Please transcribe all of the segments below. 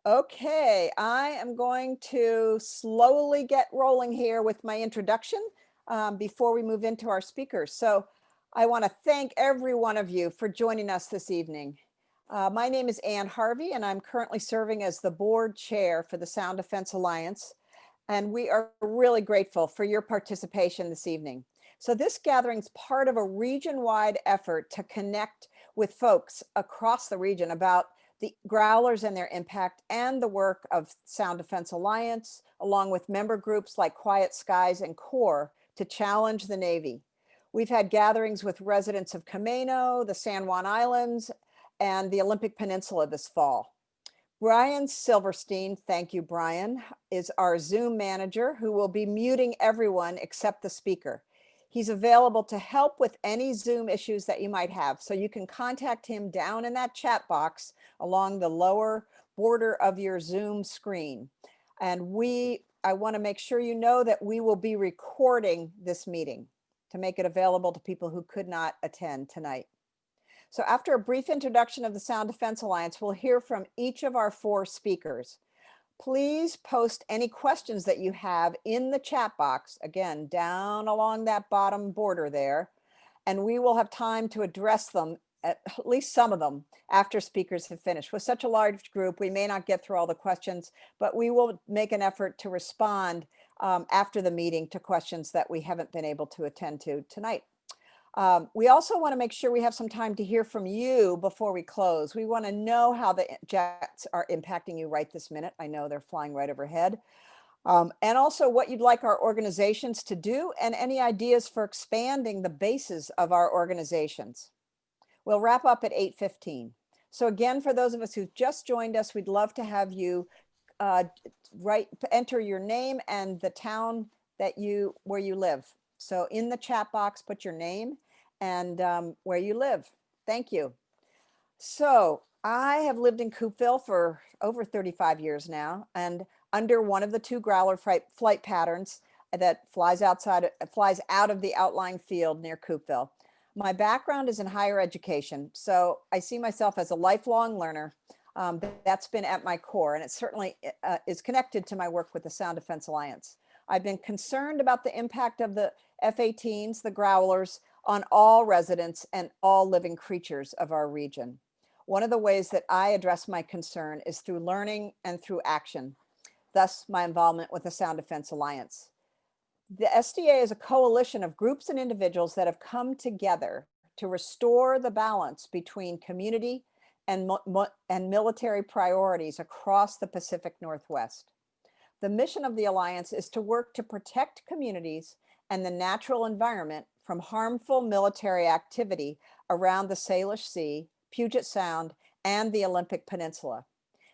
Okay, I am going to slowly get rolling here with my introduction before we move into our speakers. So I want to thank every one of you for joining us this evening. My name is Ann Harvey, and I'm currently serving as the board chair for the Sound Defense Alliance. And we are really grateful for your participation this evening. So this gathering is part of a region-wide effort to connect with folks across the region about the growlers and their impact and the work of Sound Defense Alliance, along with member groups like Quiet Skies and COER to challenge the Navy. We've had gatherings with residents of Camino, the San Juan Islands, and the Olympic Peninsula this fall. Brian Silverstein, thank you, Brian, is our Zoom manager who will be muting everyone except the speaker. He's available to help with any Zoom issues that you might have. So you can contact him down in that chat box along the lower border of your Zoom screen. And I want to make sure you know that we will be recording this meeting to make it available to people who could not attend tonight. So after a brief introduction of the Sound Defense Alliance, we'll hear from each of our 4 speakers. Please post any questions that you have in the chat box, again, down along that bottom border there, and we will have time to address them, at least some of them, after speakers have finished. With such a large group, we may not get through all the questions, but we will make an effort to respond after the meeting to questions that we haven't been able to attend to tonight. We also want to make sure we have some time to hear from you before we close. We want to know how the jets are impacting you right this minute. I know they're flying right overhead. And also what you'd like our organizations to do and any ideas for expanding the bases of our organizations. We'll wrap up at 8:15. So again, for those of us who've just joined us, we'd love to have you enter your name and the town that where you live. So in the chat box, put your name and where you live. Thank you. So I have lived in Coupeville for over 35 years now, and under one of the 2 Growler flight patterns that flies out of the outlying field near Coupeville. My background is in higher education, so I see myself as a lifelong learner. That's been at my core, and it certainly is connected to my work with the Sound Defense Alliance. I've been concerned about the impact of the F-18s, the Growlers, on all residents and all living creatures of our region. One of the ways that I address my concern is through learning and through action, thus my involvement with the Sound Defense Alliance. The SDA is a coalition of groups and individuals that have come together to restore the balance between community and military priorities across the Pacific Northwest. The mission of the Alliance is to work to protect communities and the natural environment from harmful military activity around the Salish Sea, Puget Sound, and the Olympic Peninsula.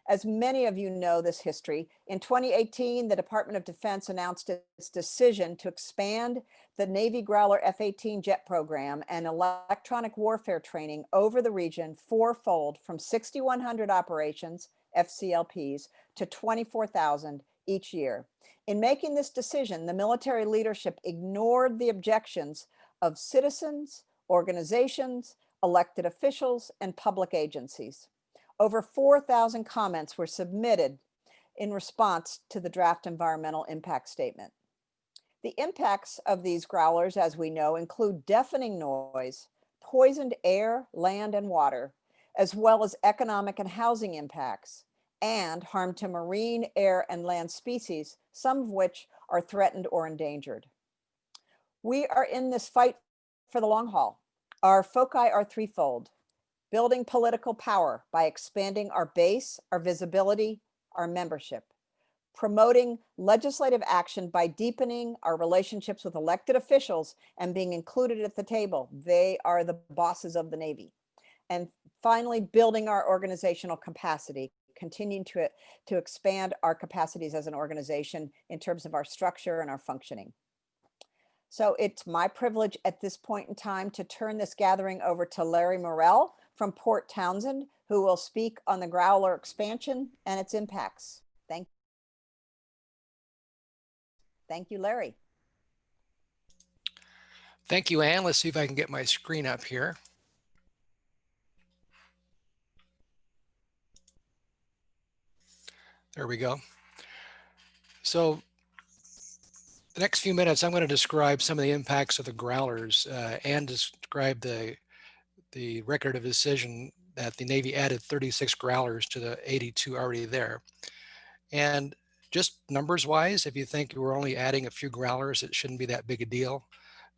As many of you know this history, in 2018, the Department of Defense announced its decision to expand the Navy Growler F-18 jet program and electronic warfare training over the region 4-fold from 6,100 operations, FCLPs, to 24,000 each year. In making this decision, the military leadership ignored the objections of citizens, organizations, elected officials, and public agencies. Over 4,000 comments were submitted in response to the draft environmental impact statement. The impacts of these growlers, as we know, include deafening noise, poisoned air, land, and water, as well as economic and housing impacts, and harm to marine, air, and land species, some of which are threatened or endangered. We are in this fight for the long haul. Our foci are threefold: building political power by expanding our base, our visibility, our membership; promoting legislative action by deepening our relationships with elected officials and being included at the table. They are the bosses of the Navy. And finally, building our organizational capacity, continuing to expand our capacities as an organization in terms of our structure and our functioning. So it's my privilege at this point in time to turn this gathering over to Larry Morell from Port Townsend, who will speak on the Growler expansion and its impacts. Thank you, Larry. Thank you, Ann. Let's see if I can get my screen up here. There we go. So the next few minutes, I'm going to describe some of the impacts of the growlers and describe the record of decision that the Navy added 36 growlers to the 82 already there. And just numbers wise, if you think you were only adding a few growlers, it shouldn't be that big a deal.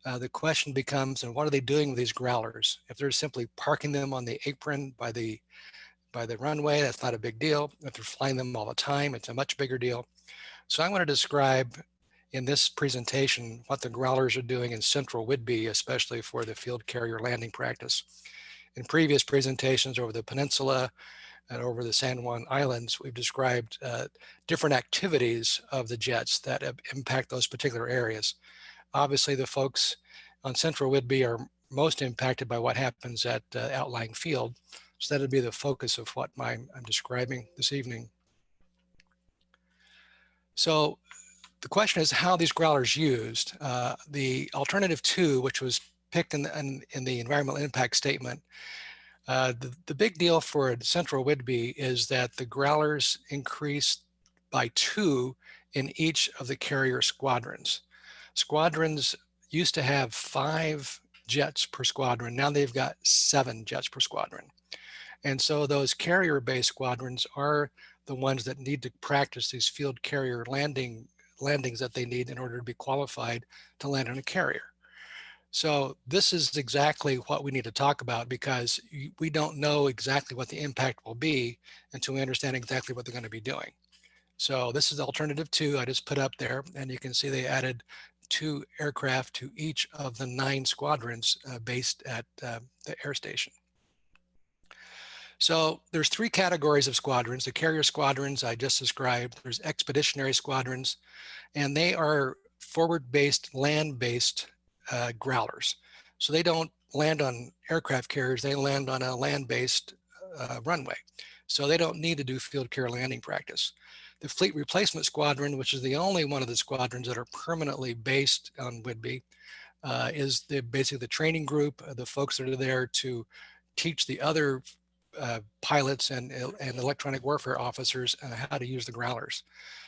The question becomes, and what are they doing with these growlers? If they're simply parking them on the apron by the runway, that's not a big deal. If they're flying them all the time, it's a much bigger deal. So I want to describe in this presentation what the growlers are doing in central Whidbey, especially for the field carrier landing practice. In previous presentations over the peninsula and over the San Juan Islands, we've described different activities of the jets that impact those particular areas. Obviously, the folks on central Whidbey are most impacted by what happens at outlying field. So that would be the focus of what I'm describing this evening. So the question is how these growlers used. The alternative 2, which was picked in the environmental impact statement, the big deal for central Whidbey is that the growlers increased by 2 in each of the carrier squadrons. Squadrons used to have 5 jets per squadron. Now they've got 7 jets per squadron. And so those carrier-based squadrons are the ones that need to practice these field carrier landings that they need in order to be qualified to land on a carrier. So this is exactly what we need to talk about, because we don't know exactly what the impact will be until we understand exactly what they're going to be doing. So this is alternative 2 I just put up there, and you can see they added 2 aircraft to each of the 9 squadrons based at the air station. So there's 3 categories of squadrons. The carrier squadrons I just described. There's expeditionary squadrons, and they are forward-based, land-based growlers. So they don't land on aircraft carriers, they land on a land-based runway. So they don't need to do field carrier landing practice. The fleet replacement squadron, which is the only one of the squadrons that are permanently based on Whidbey, is basically the training group, the folks that are there to teach the other pilots and electronic warfare officers how to use the growlers.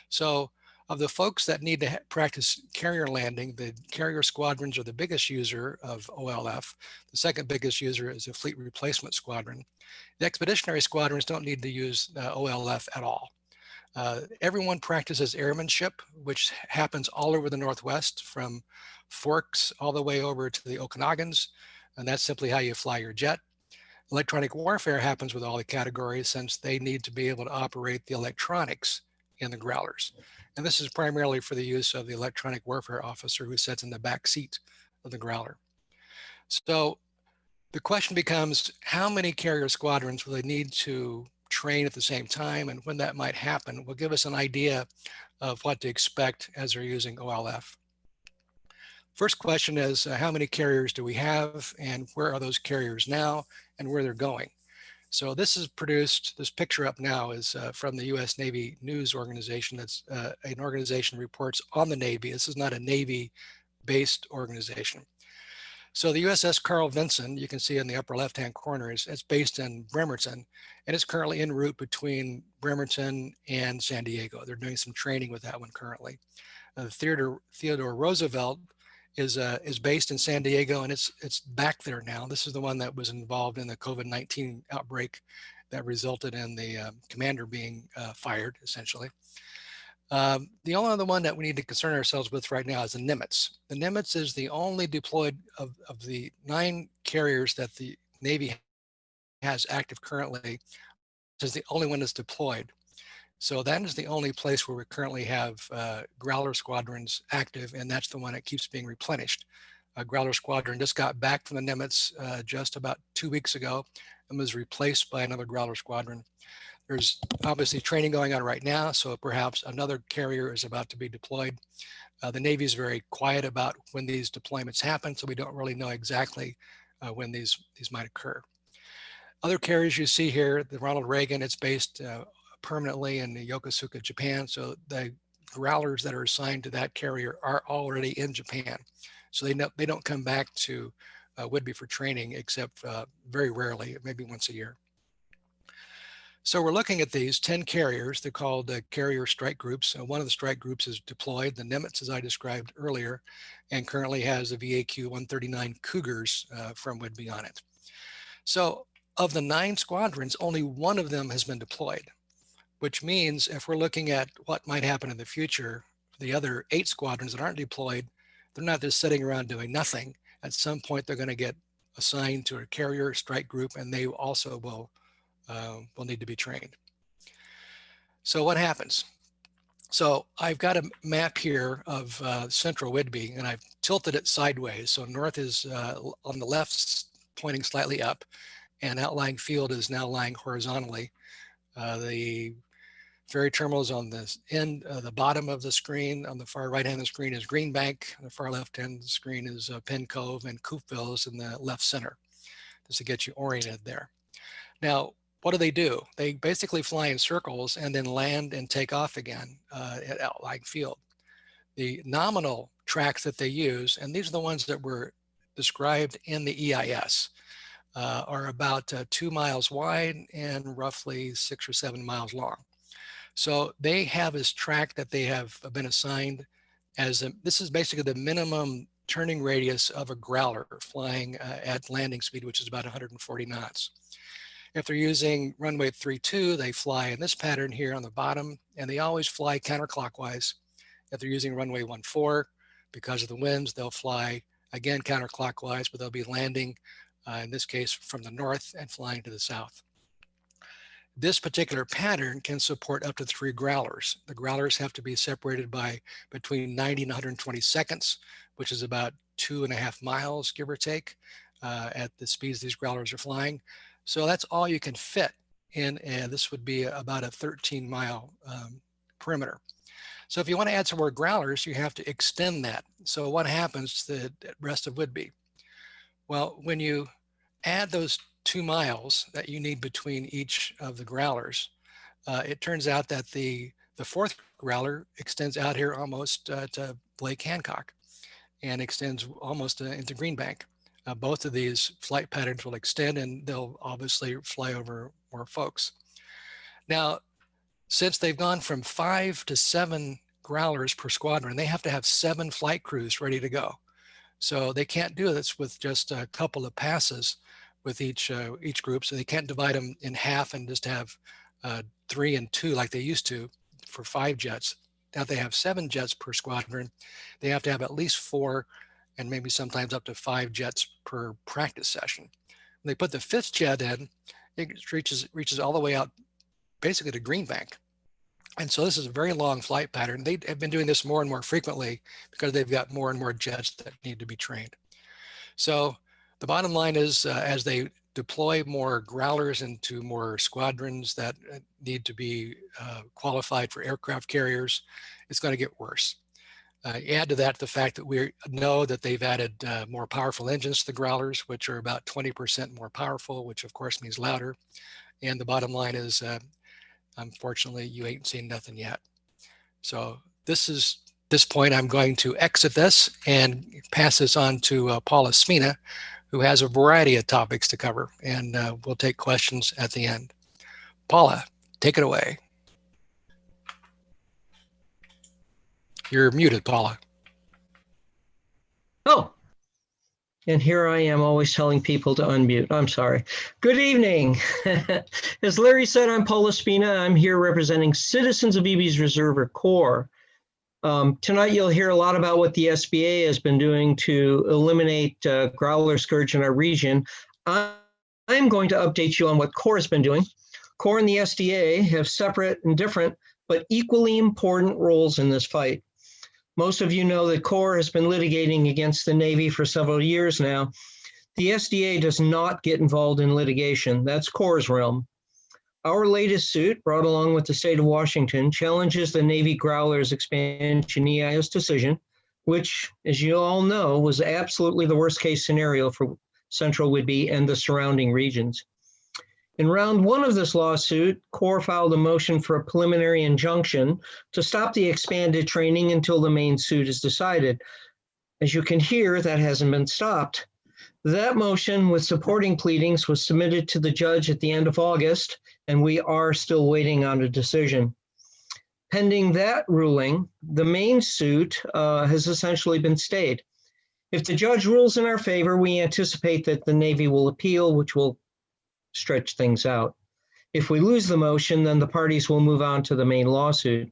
So of the folks that need to practice carrier landing, the carrier squadrons are the biggest user of OLF. The second biggest user is the fleet replacement squadron. The expeditionary squadrons don't need to use OLF at all. Everyone practices airmanship, which happens all over the Northwest, from Forks all the way over to the Okanogans, and that's simply how you fly your jet. Electronic warfare happens with all the categories, since they need to be able to operate the electronics in the growlers. And this is primarily for the use of the electronic warfare officer who sits in the back seat of the growler. So the question becomes, how many carrier squadrons will they need to train at the same time, and when that might happen will give us an idea of what to expect as they're using OLF. First question is, how many carriers do we have, and where are those carriers now, and where they're going? So this is produced, this picture up now is from the US Navy News Organization. That's an organization that reports on the Navy. This is not a Navy-based organization. So the USS Carl Vinson, you can see in the upper left-hand corner, it's based in Bremerton, and it's currently en route between Bremerton and San Diego. They're doing some training with that one currently. Theodore Roosevelt is based in San Diego, and it's back there now. This is the one that was involved in the COVID-19 outbreak that resulted in the commander being fired, essentially. The only other one that we need to concern ourselves with right now is the Nimitz. The Nimitz is the only deployed of the 9 carriers that the Navy has active currently. This is the only one that's deployed. So that is the only place where we currently have Growler squadrons active, and that's the one that keeps being replenished. A Growler squadron just got back from the Nimitz just about 2 weeks ago and was replaced by another Growler squadron. There's obviously training going on right now, so perhaps another carrier is about to be deployed. The Navy is very quiet about when these deployments happen, so we don't really know exactly when these might occur. Other carriers you see here, the Ronald Reagan, it's based permanently in Yokosuka, Japan. So the Growlers that are assigned to that carrier are already in Japan. So they don't come back to Whidbey for training, except very rarely, maybe once a year. So we're looking at these 10 carriers. They're called carrier strike groups. One of the strike groups is deployed, the Nimitz, as I described earlier, and currently has the VAQ 139 Cougars from Whidbey on it. So of the 9 squadrons, only one of them has been deployed, which means if we're looking at what might happen in the future, the other 8 squadrons that aren't deployed, they're not just sitting around doing nothing. At some point, they're going to get assigned to a carrier strike group, and they also will need to be trained. So what happens? So I've got a map here of central Whidbey, and I've tilted it sideways. So north is on the left, pointing slightly up, and outlying field is now lying horizontally. The ferry terminal is on the end, the bottom of the screen. On the far right hand of the screen is Greenbank. On the far left hand of the screen is Penn Cove, and Coopville is in the left center, just to get you oriented there. Now, what do? They basically fly in circles and then land and take off again at outlying field. The nominal tracks that they use, and these are the ones that were described in the EIS, are about 2 miles wide and roughly 6 or 7 miles long. So they have this track that they have been assigned as this is basically the minimum turning radius of a Growler flying at landing speed, which is about 140 knots. If they're using runway 32, they fly in this pattern here on the bottom, and they always fly counterclockwise. If they're using runway 14, because of the winds, they'll fly again counterclockwise, but they'll be landing, in this case, from the north and flying to the south. This particular pattern can support up to 3 Growlers. The Growlers have to be separated by between 90 and 120 seconds, which is about 2.5 miles, give or take, at the speeds these Growlers are flying. So that's all you can fit in, and this would be about a 13-mile perimeter. So if you want to add some more Growlers, you have to extend that. So what happens to the rest of Whidbey? Well, when you add those 2 miles that you need between each of the Growlers, it turns out that the 4th Growler extends out here almost to Lake Hancock and extends almost into Greenbank. Both of these flight patterns will extend, and they'll obviously fly over more folks. Now, since they've gone from 5 to 7 Growlers per squadron, they have to have 7 flight crews ready to go. So they can't do this with just a couple of passes with each group. So they can't divide them in half and just have 3 and 2 like they used to for 5 jets. Now they have 7 jets per squadron. They have to have at least 4 and maybe sometimes up to 5 jets per practice session. When they put the 5th jet in, it reaches all the way out basically to Greenbank. And so this is a very long flight pattern. They have been doing this more and more frequently because they've got more and more jets that need to be trained. So the bottom line is as they deploy more Growlers into more squadrons that need to be qualified for aircraft carriers, it's going to get worse. Add to that the fact that we know that they've added more powerful engines to the Growlers, which are about 20% more powerful, which of course means louder. And the bottom line is, unfortunately, you ain't seen nothing yet. So this point, I'm going to exit this and pass this on to Paula Smina, who has a variety of topics to cover, and we'll take questions at the end. Paula, take it away. You're muted, Paula. Oh, and here I am always telling people to unmute. I'm sorry. Good evening. As Larry said, I'm Paula Spina. I'm here representing Citizens of Ebeys Reserve, or COER. Tonight you'll hear a lot about what the SBA has been doing to eliminate Growler scourge in our region. I'm going to update you on what COER has been doing. COER and the SDA have separate and different, but equally important roles in this fight. Most of you know that COER has been litigating against the Navy for several years now. The SDA does not get involved in litigation. That's COER's realm. Our latest suit, brought along with the state of Washington, challenges the Navy Growler's expansion EIS decision, which, as you all know, was absolutely the worst case scenario for Central Whidbey and the surrounding regions. In round 1 of this lawsuit, COER filed a motion for a preliminary injunction to stop the expanded training until the main suit is decided. As you can hear, that hasn't been stopped. That motion with supporting pleadings was submitted to the judge at the end of August, and we are still waiting on a decision. Pending that ruling, the main suit has essentially been stayed. If the judge rules in our favor, we anticipate that the Navy will appeal, which will stretch things out. If we lose the motion, then the parties will move on to the main lawsuit.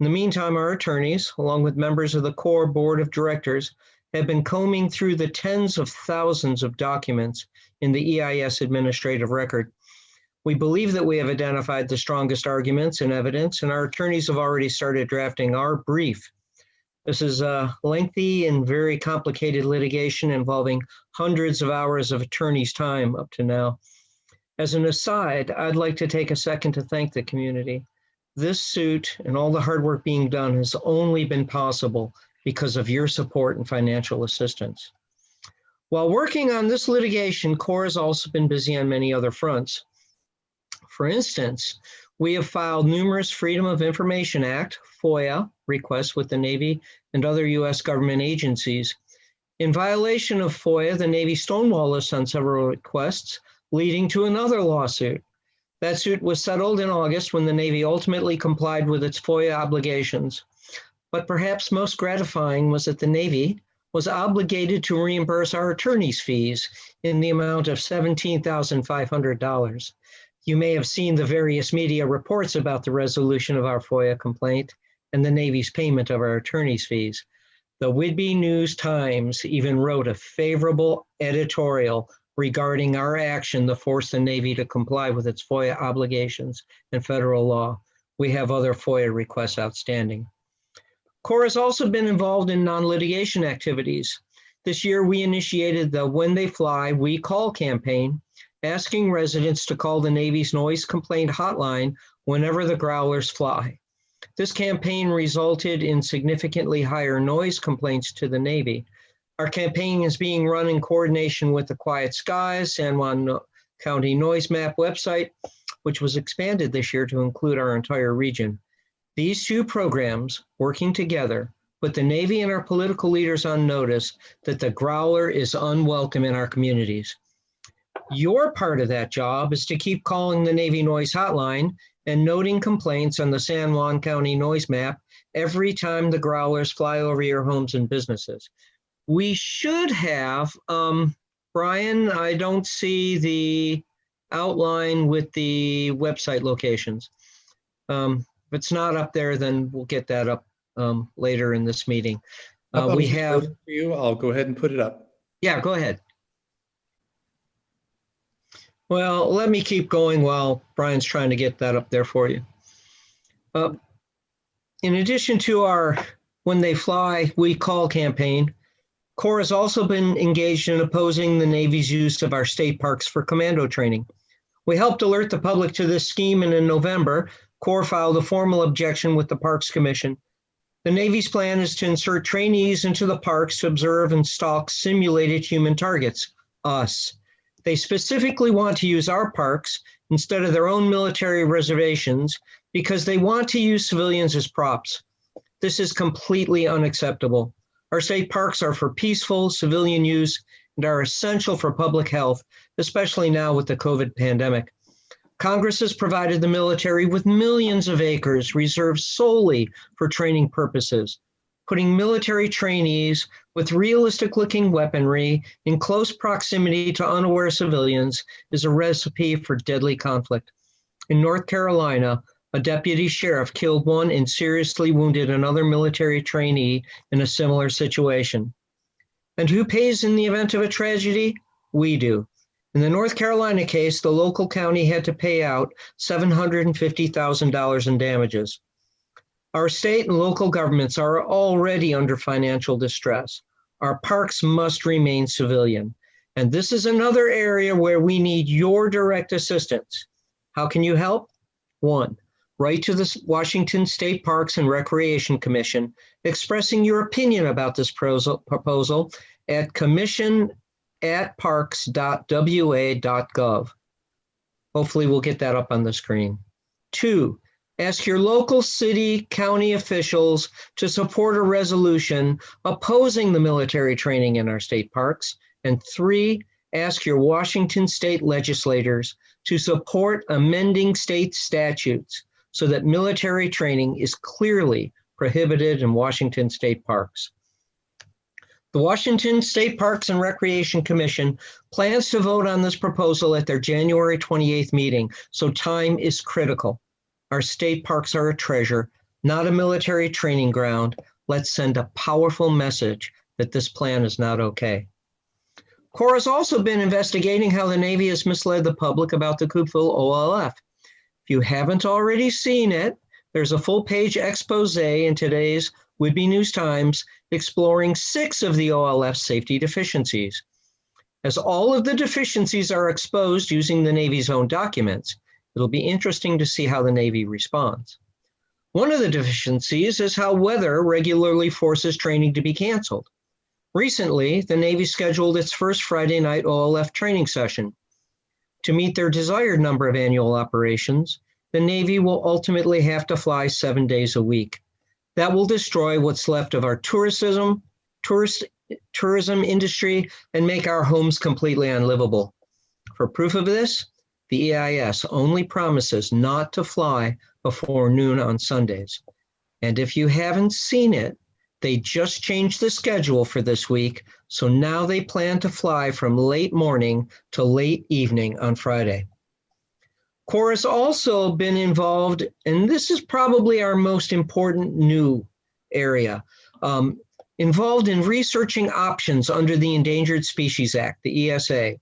In the meantime, our attorneys, along with members of the COER Board of Directors, have been combing through the tens of thousands of documents in the EIS administrative record. We believe that we have identified the strongest arguments and evidence, and our attorneys have already started drafting our brief. This is a lengthy and very complicated litigation involving hundreds of hours of attorneys' time up to now. As an aside, I'd like to take a second to thank the community. This suit and all the hard work being done has only been possible because of your support and financial assistance. While working on this litigation, COER has also been busy on many other fronts. For instance, we have filed numerous Freedom of Information Act, FOIA, requests with the Navy and other U.S. government agencies. In violation of FOIA, the Navy stonewalled us on several requests, leading to another lawsuit. That suit was settled in August when the Navy ultimately complied with its FOIA obligations. But perhaps most gratifying was that the Navy was obligated to reimburse our attorney's fees in the amount of $17,500. You may have seen the various media reports about the resolution of our FOIA complaint and the Navy's payment of our attorney's fees. The Whidbey News-Times even wrote a favorable editorial regarding our action to force the Navy to comply with its FOIA obligations and federal law. We have other FOIA requests outstanding. COER has also been involved in non-litigation activities. This year, we initiated the When They Fly, We Call campaign, asking residents to call the Navy's noise complaint hotline whenever the growlers fly. This campaign resulted in significantly higher noise complaints to the Navy. Our campaign is being run in coordination with the Quiet Skies San Juan County Noise Map website, which was expanded this year to include our entire region. These two programs, working together, put the Navy and our political leaders on notice that the growler is unwelcome in our communities. Your part of that job is to keep calling the Navy Noise Hotline and noting complaints on the San Juan County Noise Map every time the growlers fly over your homes and businesses. We should have, Brian, I don't see the outline with the website locations. If it's not up there, then we'll get that up later in this meeting. We have for you. I'll go ahead and put it up. Yeah, go ahead. Well, let me keep going while Brian's trying to get that up there for you. In addition to our When They Fly, We Call campaign, COER has also been engaged in opposing the Navy's use of our state parks for commando training. We helped alert the public to this scheme, and in November, COER filed a formal objection with the Parks Commission. The Navy's plan is to insert trainees into the parks to observe and stalk simulated human targets, us. They specifically want to use our parks instead of their own military reservations because they want to use civilians as props. This is completely unacceptable. Our state parks are for peaceful civilian use and are essential for public health, especially now with the COVID pandemic. Congress has provided the military with millions of acres reserved solely for training purposes. Putting military trainees with realistic-looking weaponry in close proximity to unaware civilians is a recipe for deadly conflict. In North Carolina, a deputy sheriff killed one and seriously wounded another military trainee in a similar situation. And who pays in the event of a tragedy? We do. In the North Carolina case, the local county had to pay out $750,000 in damages. Our state and local governments are already under financial distress. Our parks must remain civilian. And this is another area where we need your direct assistance. How can you help? 1, write to the Washington State Parks and Recreation Commission expressing your opinion about this proposal at commission@parks.wa.gov. Hopefully we'll get that up on the screen. 2, ask your local city, county officials to support a resolution opposing the military training in our state parks And 3, ask your Washington state legislators to support amending state statutes so that military training is clearly prohibited in Washington state parks. The Washington State Parks and Recreation Commission plans to vote on this proposal at their January 28th meeting, so time is critical. Our state parks are a treasure, not a military training ground. Let's send a powerful message that this plan is not okay. COER has also been investigating how the Navy has misled the public about the Coupeville OLF. If you haven't already seen it, there's a full-page expose in today's Whidbey News Times exploring 6 of the OLF's safety deficiencies. As all of the deficiencies are exposed using the Navy's own documents, it'll be interesting to see how the Navy responds. One of the deficiencies is how weather regularly forces training to be canceled. Recently, the Navy scheduled its first Friday night OLF training session. To meet their desired number of annual operations, the Navy will ultimately have to fly 7 days a week. That will destroy what's left of our tourism industry and make our homes completely unlivable. For proof of this, the EIS only promises not to fly before noon on Sundays. And if you haven't seen it, they just changed the schedule for this week, so now they plan to fly from late morning to late evening on Friday. COER has also been involved, and this is probably our most important new area, involved in researching options under the Endangered Species Act, the ESA.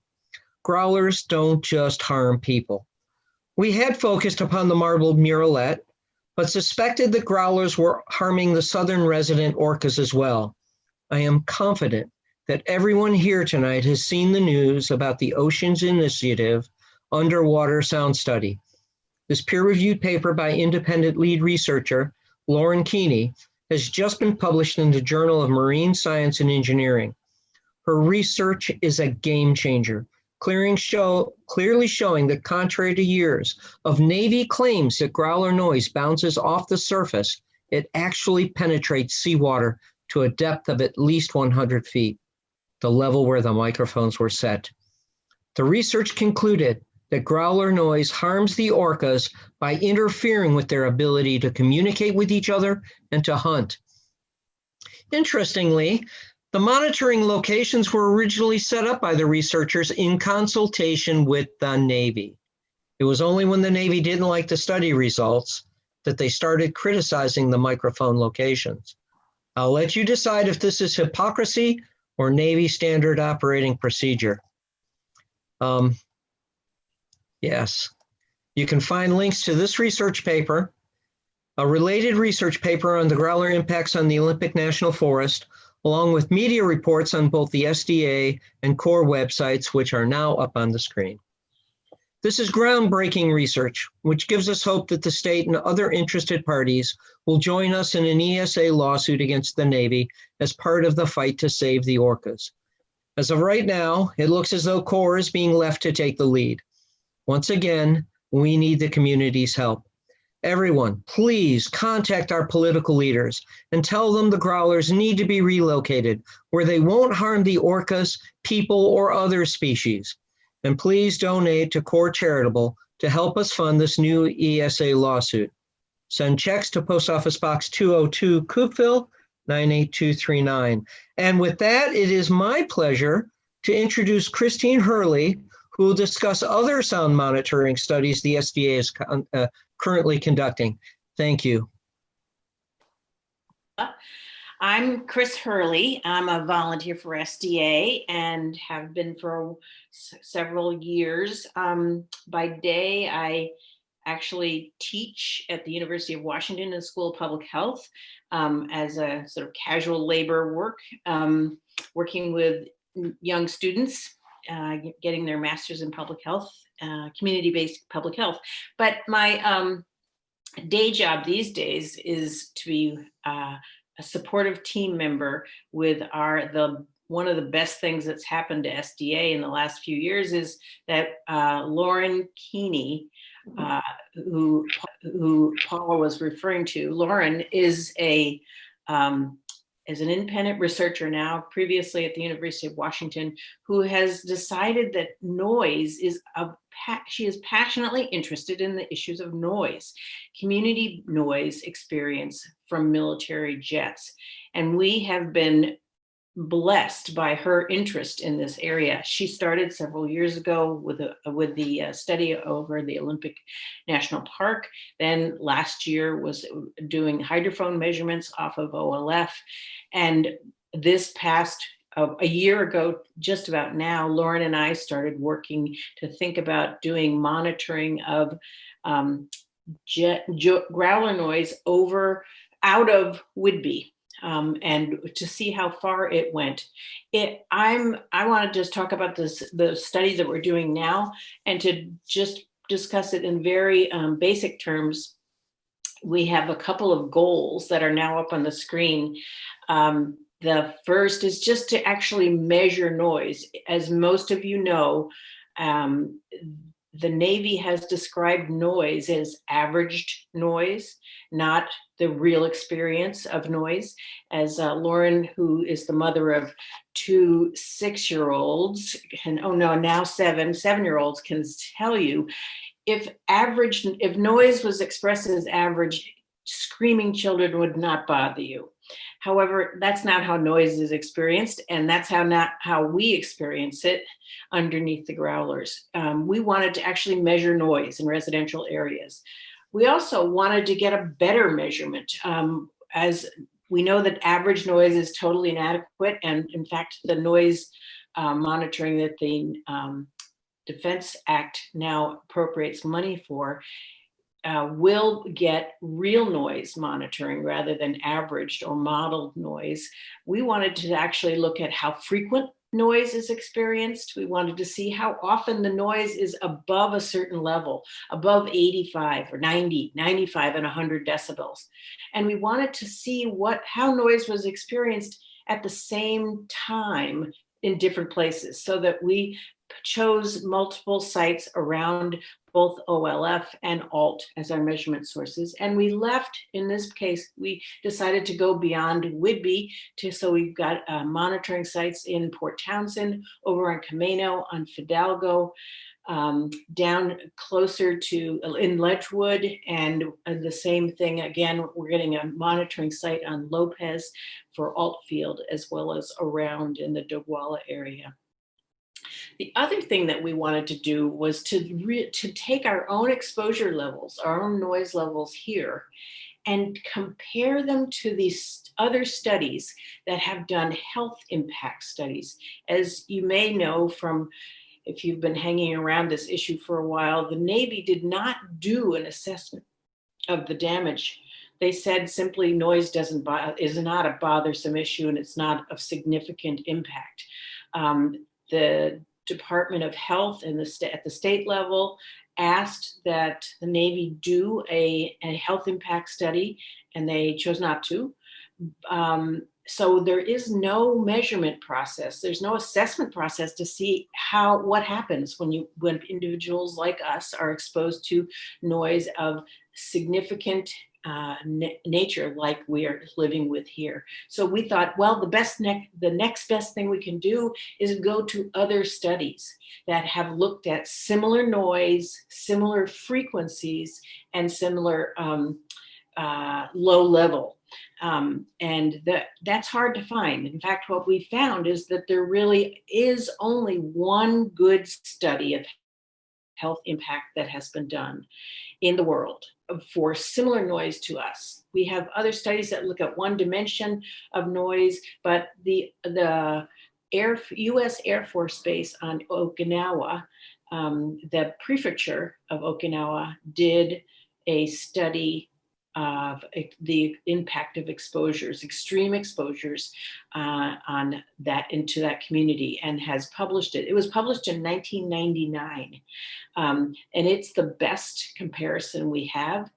Growlers don't just harm people. We had focused upon the marbled murrelet, but suspected that growlers were harming the southern resident orcas as well. I am confident that everyone here tonight has seen the news about the Oceans Initiative underwater sound study. This peer-reviewed paper by independent lead researcher Lauren Keeney has just been published in the Journal of Marine Science and Engineering. Her research is a game changer, clearly showing that contrary to years of Navy claims that growler noise bounces off the surface, it actually penetrates seawater to a depth of at least 100 feet, the level where the microphones were set. The research concluded that growler noise harms the orcas by interfering with their ability to communicate with each other and to hunt. Interestingly, the monitoring locations were originally set up by the researchers in consultation with the Navy. It was only when the Navy didn't like the study results that they started criticizing the microphone locations. I'll let you decide if this is hypocrisy or Navy standard operating procedure. Yes, you can find links to this research paper, a related research paper on the growler impacts on the Olympic National Forest, along with media reports on both the SDA and COER websites, which are now up on the screen. This is groundbreaking research, which gives us hope that the state and other interested parties will join us in an ESA lawsuit against the Navy as part of the fight to save the orcas. As of right now, it looks as though COER is being left to take the lead. Once again, we need the community's help. Everyone, please contact our political leaders and tell them the growlers need to be relocated where they won't harm the orcas, people, or other species. And please donate to COER Charitable to help us fund this new ESA lawsuit. Send checks to Post Office Box 202, Coupeville, 98239. And with that, it is my pleasure to introduce Christine Hurley, who will discuss other sound monitoring studies the SDA is currently conducting. Thank you. I'm Chris Hurley. I'm a volunteer for SDA and have been for several years. By day, I actually teach at the University of Washington in the School of Public Health as a sort of casual labor work, working with young students, getting their master's in public health, community-based public health. But my day job these days is to be a supportive team member with one of the best things that's happened to SDA in the last few years is that Lauren Keeney, who Paula was referring to, Lauren is a as an independent researcher now, previously at the University of Washington, who has decided that noise is she is passionately interested in the issues of noise, community noise experience from military jets. And we have been blessed by her interest in this area. She started several years ago with the study over the Olympic National Park. Then last year was doing hydrophone measurements off of OLF. And this past a year ago, just about now, Lauren and I started working to think about doing monitoring of growler noise out of Whidbey. And to see how far it went. I want to just talk about the study that we're doing now, and to just discuss it in very basic terms. We have a couple of goals that are now up on the screen. The first is just to actually measure noise. As most of you know, the Navy has described noise as averaged noise, not the real experience of noise. As Lauren, who is the mother of 2 6-year-olds, now 7-year-olds can tell you, if noise was expressed as average, screaming children would not bother you. However, that's not how noise is experienced, and that's not how we experience it underneath the growlers. We wanted to actually measure noise in residential areas. We also wanted to get a better measurement, as we know that average noise is totally inadequate, and in fact, the noise monitoring that the Defense Act now appropriates money for will get real noise monitoring rather than averaged or modeled noise. We wanted to actually look at how frequent noise is experienced. We wanted to see how often the noise is above a certain level, above 85 or 90, 95 and 100 decibels. And we wanted to see how noise was experienced at the same time in different places, so that we chose multiple sites around both OLF and ALT as our measurement sources. And we left, in this case, we decided to go beyond Whidbey so we've got monitoring sites in Port Townsend, over on Camino, on Fidalgo, down closer to in Ledgewood, and the same thing again, we're getting a monitoring site on Lopez for Altfield, as well as around in the Douala area. The other thing that we wanted to do was to take our own exposure levels, our own noise levels here, and compare them to these other studies that have done health impact studies. As you may know from, if you've been hanging around this issue for a while, the Navy did not do an assessment of the damage. They said simply noise is not a bothersome issue, and it's not of significant impact. The Department of Health at the state level asked that the Navy do a health impact study, and they chose not to. So there is no measurement process. There's no assessment process to see what happens when individuals like us are exposed to noise of significant nature, like we are living with here. So we thought, well, the next best thing we can do is go to other studies that have looked at similar noise, similar frequencies, and similar low level. And that's hard to find. In fact, what we found is that there really is only one good study of health impact that has been done in the world for similar noise to us. We have other studies that look at one dimension of noise, but the U.S. Air Force Base on Okinawa, the prefecture of Okinawa, did a study of the impact of extreme exposures into that community, and has published it. It was published in 1999, and it's the best comparison we have.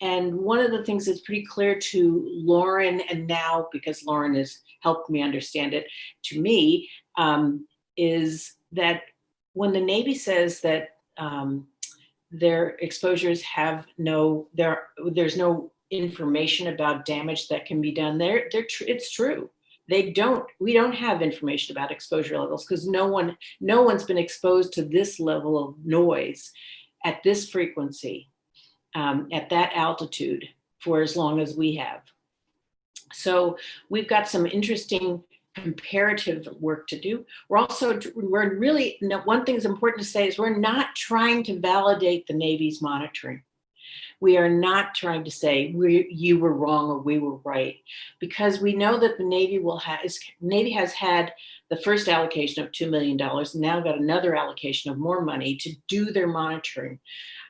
And one of the things that's pretty clear to Lauren, and now because Lauren has helped me understand it, to me, is that when the Navy says that their exposures there's no information about damage that can be done. It's true. We don't have information about exposure levels because no one's been exposed to this level of noise at this frequency, at that altitude for as long as we have. So we've got some interesting comparative work to do. We're really, one thing that's important to say is we're not trying to validate the Navy's monitoring. We are not trying to say you were wrong or we were right, because we know that the Navy has had the first allocation of $2 million, and now got another allocation of more money to do their monitoring.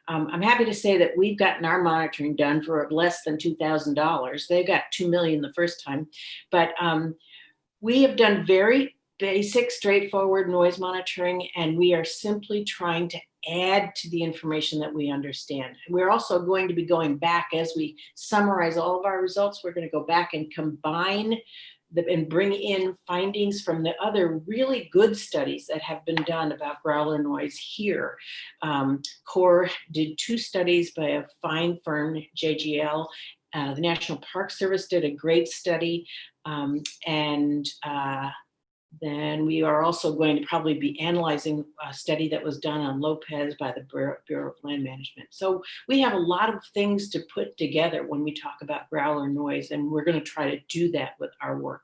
I'm happy to say that we've gotten our monitoring done for less than $2,000. They got $2 million the first time, but we have done very basic, straightforward noise monitoring, and we are simply trying to add to the information that we understand. We're also going to be going back as we summarize all of our results. We're going to go back and combine and bring in findings from the other really good studies that have been done about growler noise here. COER did 2 studies by a fine firm, JGL. The National Park Service did a great study. Then we are also going to probably be analyzing a study that was done on Lopez by the Bureau of Land Management. So we have a lot of things to put together when we talk about growler noise, and we're going to try to do that with our work.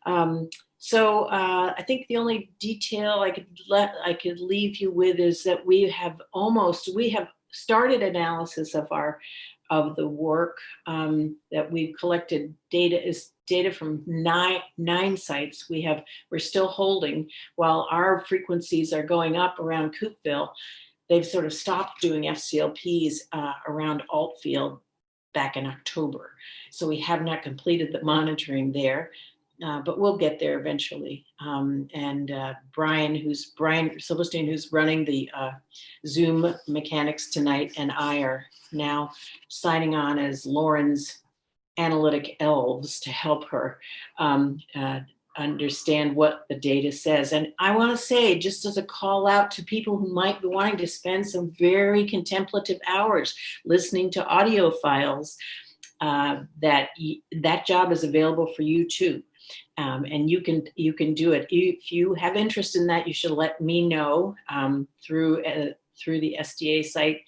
I think the only detail I could leave you with is that we have started analysis of the work that we've collected. Data from nine sites. We're still holding while our frequencies are going up around Coopville. They've sort of stopped doing FCLPs around Altfield back in October. So we have not completed the monitoring there, but we'll get there eventually. Brian Silverstein, who's running the Zoom mechanics tonight, and I are now signing on as Lauren's analytic elves to help her understand what the data says. And I want to say, just as a call out to people who might be wanting to spend some very contemplative hours listening to audio files, that job is available for you too. And you can do it. If you have interest in that, you should let me know through the SDA site.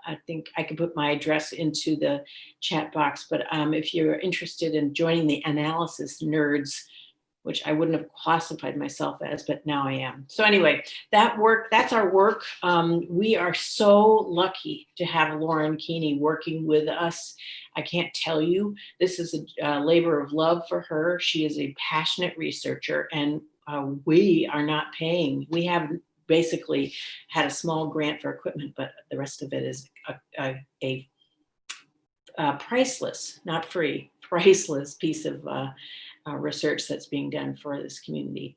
I think I can put my address into the chat box, but if you're interested in joining the analysis nerds, which I wouldn't have classified myself as, but now I am. So anyway, that's our work. We are so lucky to have Lauren Keeney working with us. I can't tell you, this is a labor of love for her. She is a passionate researcher, and we are not paying. We have basically had a small grant for equipment, but the rest of it is a priceless, not free, priceless piece of research that's being done for this community.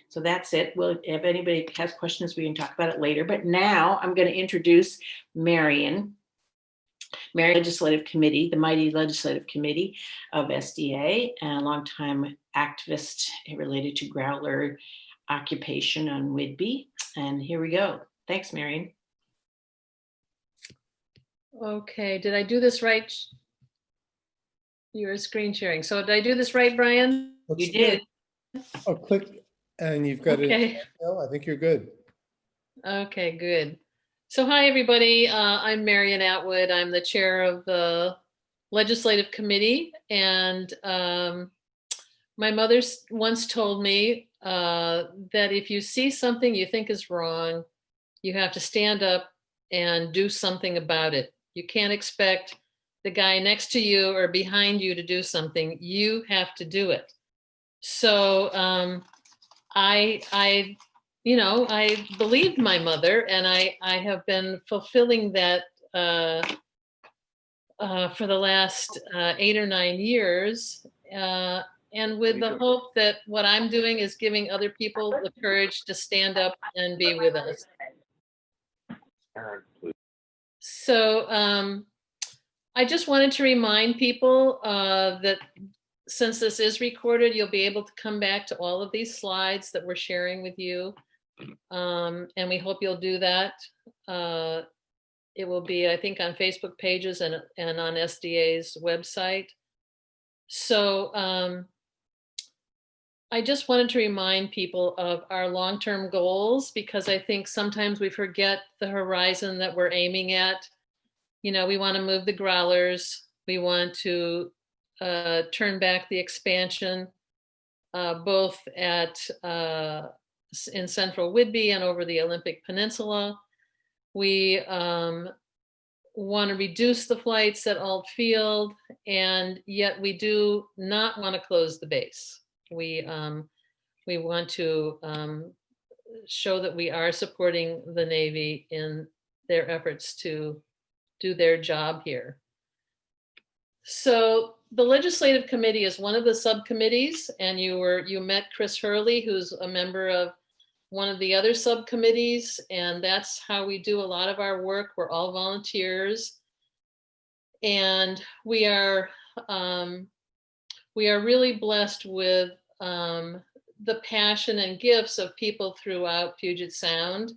So that's it. Well, if anybody has questions, we can talk about it later. But now I'm going to introduce Marion Legislative Committee, the mighty Legislative Committee of SDA, and a longtime activist related to growler occupation on Whidbey. And here we go. Thanks, Marion. Okay, did I do this right? You're screen sharing. So did I do this right, Brian? You did. Oh, click and you've got Okay. it. I think you're good. Okay, good. So hi, everybody. I'm Marion Atwood. I'm the chair of the Legislative Committee. And my mother once told me that if you see something you think is wrong, you have to stand up and do something about it. You can't expect the guy next to you or behind you to do something. You have to do it. So I believed my mother, and I have been fulfilling that for the last 8 or 9 years. And with the hope that what I'm doing is giving other people the courage to stand up and be with us. So I just wanted to remind people that since this is recorded, you'll be able to come back to all of these slides that we're sharing with you. And we hope you'll do that It will be, I think, on Facebook pages and on SDA's website. So I just wanted to remind people of our long-term goals, because I think sometimes we forget the horizon that we're aiming at. You know, we want to move the growlers. We want to turn back the expansion, both at in central Whidbey and over the Olympic Peninsula. We want to reduce the flights at Alt Field, and yet we do not want to close the base. We want to show that we are supporting the Navy in their efforts to do their job here. So the Legislative Committee is one of the subcommittees, and you met Chris Hurley, who's a member of one of the other subcommittees, and that's how we do a lot of our work. We're all volunteers, and we are really blessed with the passion and gifts of people throughout Puget Sound.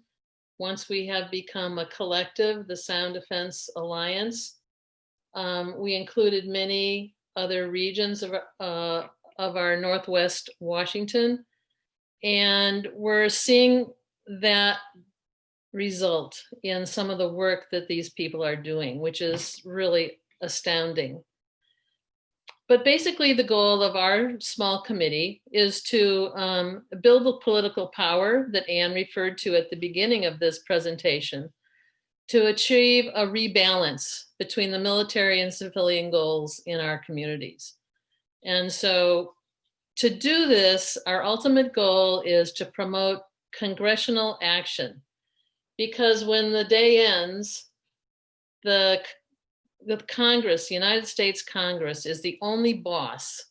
Once we have become a collective, the Sound Defense Alliance, we included many other regions of our Northwest Washington, and we're seeing that result in some of the work that these people are doing, which is really astounding. But basically, the goal of our small committee is to build the political power that Anne referred to at the beginning of this presentation, to achieve a rebalance between the military and civilian goals in our communities. And so to do this, our ultimate goal is to promote congressional action, because when the day ends, the Congress, the United States Congress, is the only boss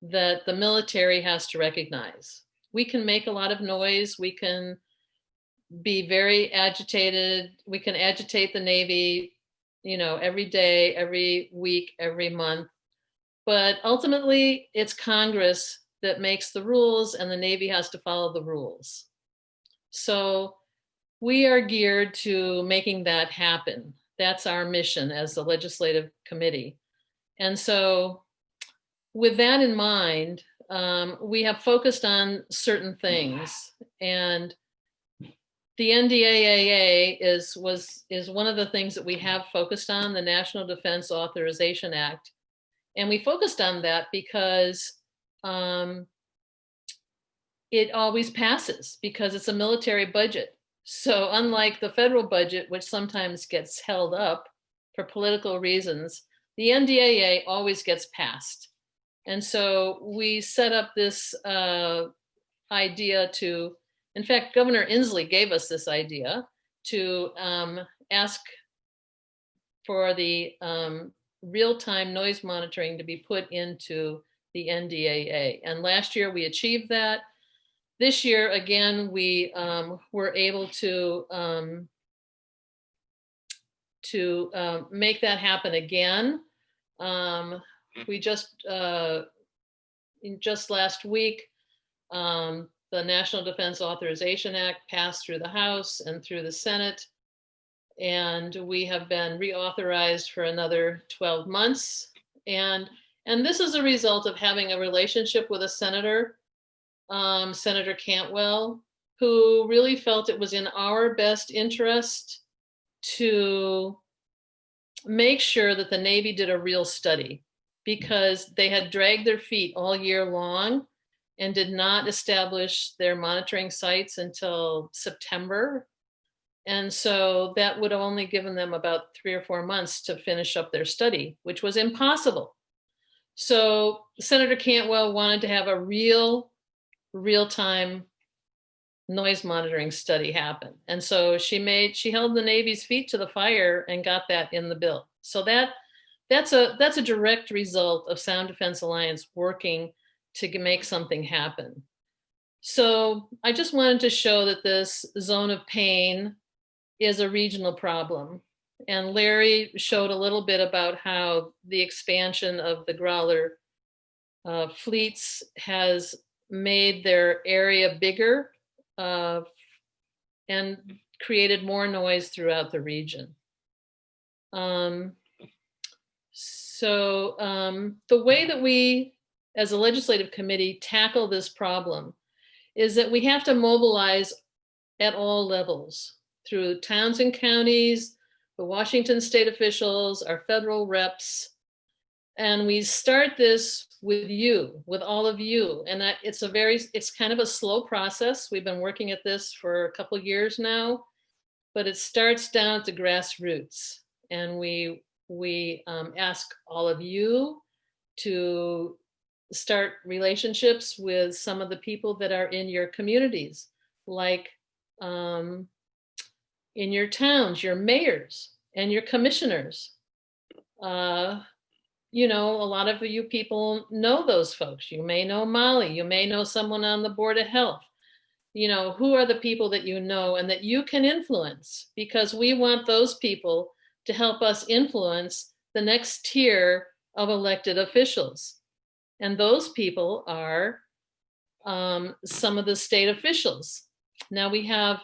that the military has to recognize. We can make a lot of noise. We can be very agitated. We can agitate the Navy, you know, every day, every week, every month. But ultimately, it's Congress that makes the rules, and the Navy has to follow the rules. So we are geared to making that happen. That's our mission as the Legislative Committee. And so with that in mind, we have focused on certain things. And the NDAA is one of the things that we have focused on, the National Defense Authorization Act. And we focused on that because it always passes, because it's a military budget. So unlike the federal budget, which sometimes gets held up for political reasons, the NDAA always gets passed. And so we set up this idea to, in fact, Governor Inslee gave us this idea to ask for the real-time noise monitoring to be put into the NDAA. And last year we achieved that. This year, again, we were able to make that happen again. We just last week, the National Defense Authorization Act passed through the House and through the Senate, and we have been reauthorized for another 12 months. And this is a result of having a relationship with a senator, Senator Cantwell, who really felt it was in our best interest to make sure that the Navy did a real study, because they had dragged their feet all year long and did not establish their monitoring sites until September. And so that would have only given them about 3 or 4 months to finish up their study, which was impossible. So Senator Cantwell wanted to have a real-time noise monitoring study happen. And so she held the Navy's feet to the fire and got that in the bill. So that's a direct result of Sound Defense Alliance working to make something happen. So I just wanted to show that this zone of pain is a regional problem. And Larry showed a little bit about how the expansion of the Growler fleets has made their area bigger and created more noise throughout the region. The way that we, as a legislative committee, tackle this problem is that we have to mobilize at all levels through towns and counties, the Washington state officials, our federal reps. And we start this with you, with all of you. And it's kind of a slow process. We've been working at this for a couple of years now, but it starts down at the grassroots. And we ask all of you to start relationships with some of the people that are in your communities, like in your towns, your mayors and your commissioners. You know, a lot of you people know those folks. You may know Molly, you may know someone on the Board of Health. You know, who are the people that you know and that you can influence? Because we want those people to help us influence the next tier of elected officials. And those people are some of the state officials. Now we have,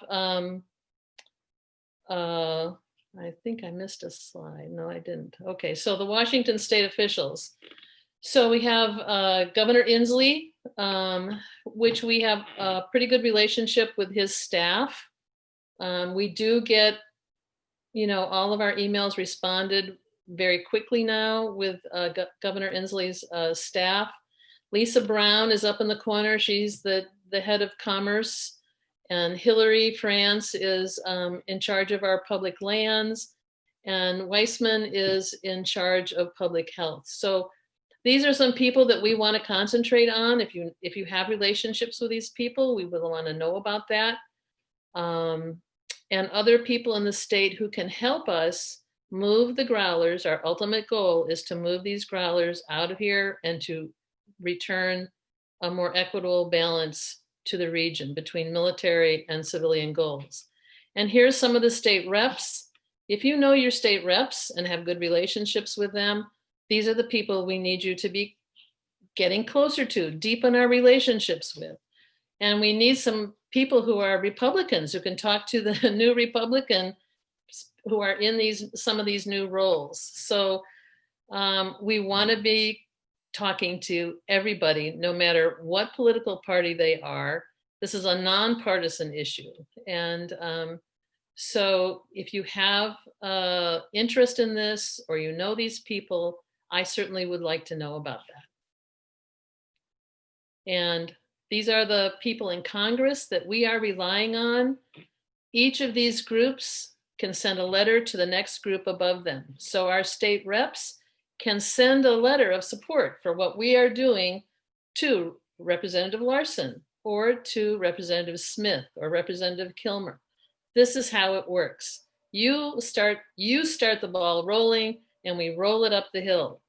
I think I missed a slide. No, I didn't. Okay, so the Washington state officials. So we have Governor Inslee, which we have a pretty good relationship with his staff. We do get, you know, all of our emails responded very quickly now with Governor Inslee's staff. Lisa Brown is up in the corner. She's the head of commerce. And Hillary France is in charge of our public lands. And Weissman is in charge of public health. So these are some people that we want to concentrate on. If you have relationships with these people, we will want to know about that. And other people in the state who can help us move the growlers. Our ultimate goal is to move these growlers out of here and to return a more equitable balance to the region between military and civilian goals. And here's some of the state reps. If you know your state reps and have good relationships with them, these are the people we need you to be getting closer to, deepen our relationships with. And we need some people who are Republicans who can talk to the new Republican who are in some of these new roles. So we want to be talking to everybody, no matter what political party they are. This is a nonpartisan issue. And so if you have interest in this or you know these people, I certainly would like to know about that. And these are the people in Congress that we are relying on. Each of these groups can send a letter to the next group above them. So our state reps can send a letter of support for what we are doing to Representative Larson or to Representative Smith or Representative Kilmer. This is how it works. You start the ball rolling and we roll it up the hill.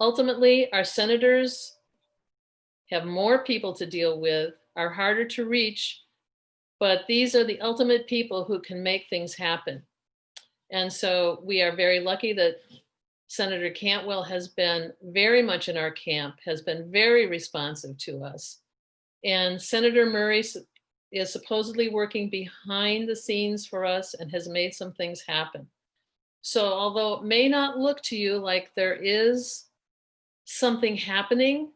Ultimately, our senators have more people to deal with, are harder to reach, but these are the ultimate people who can make things happen. And so we are very lucky that Senator Cantwell has been very much in our camp, has been very responsive to us. And Senator Murray is supposedly working behind the scenes for us and has made some things happen. So although it may not look to you like there is something happening,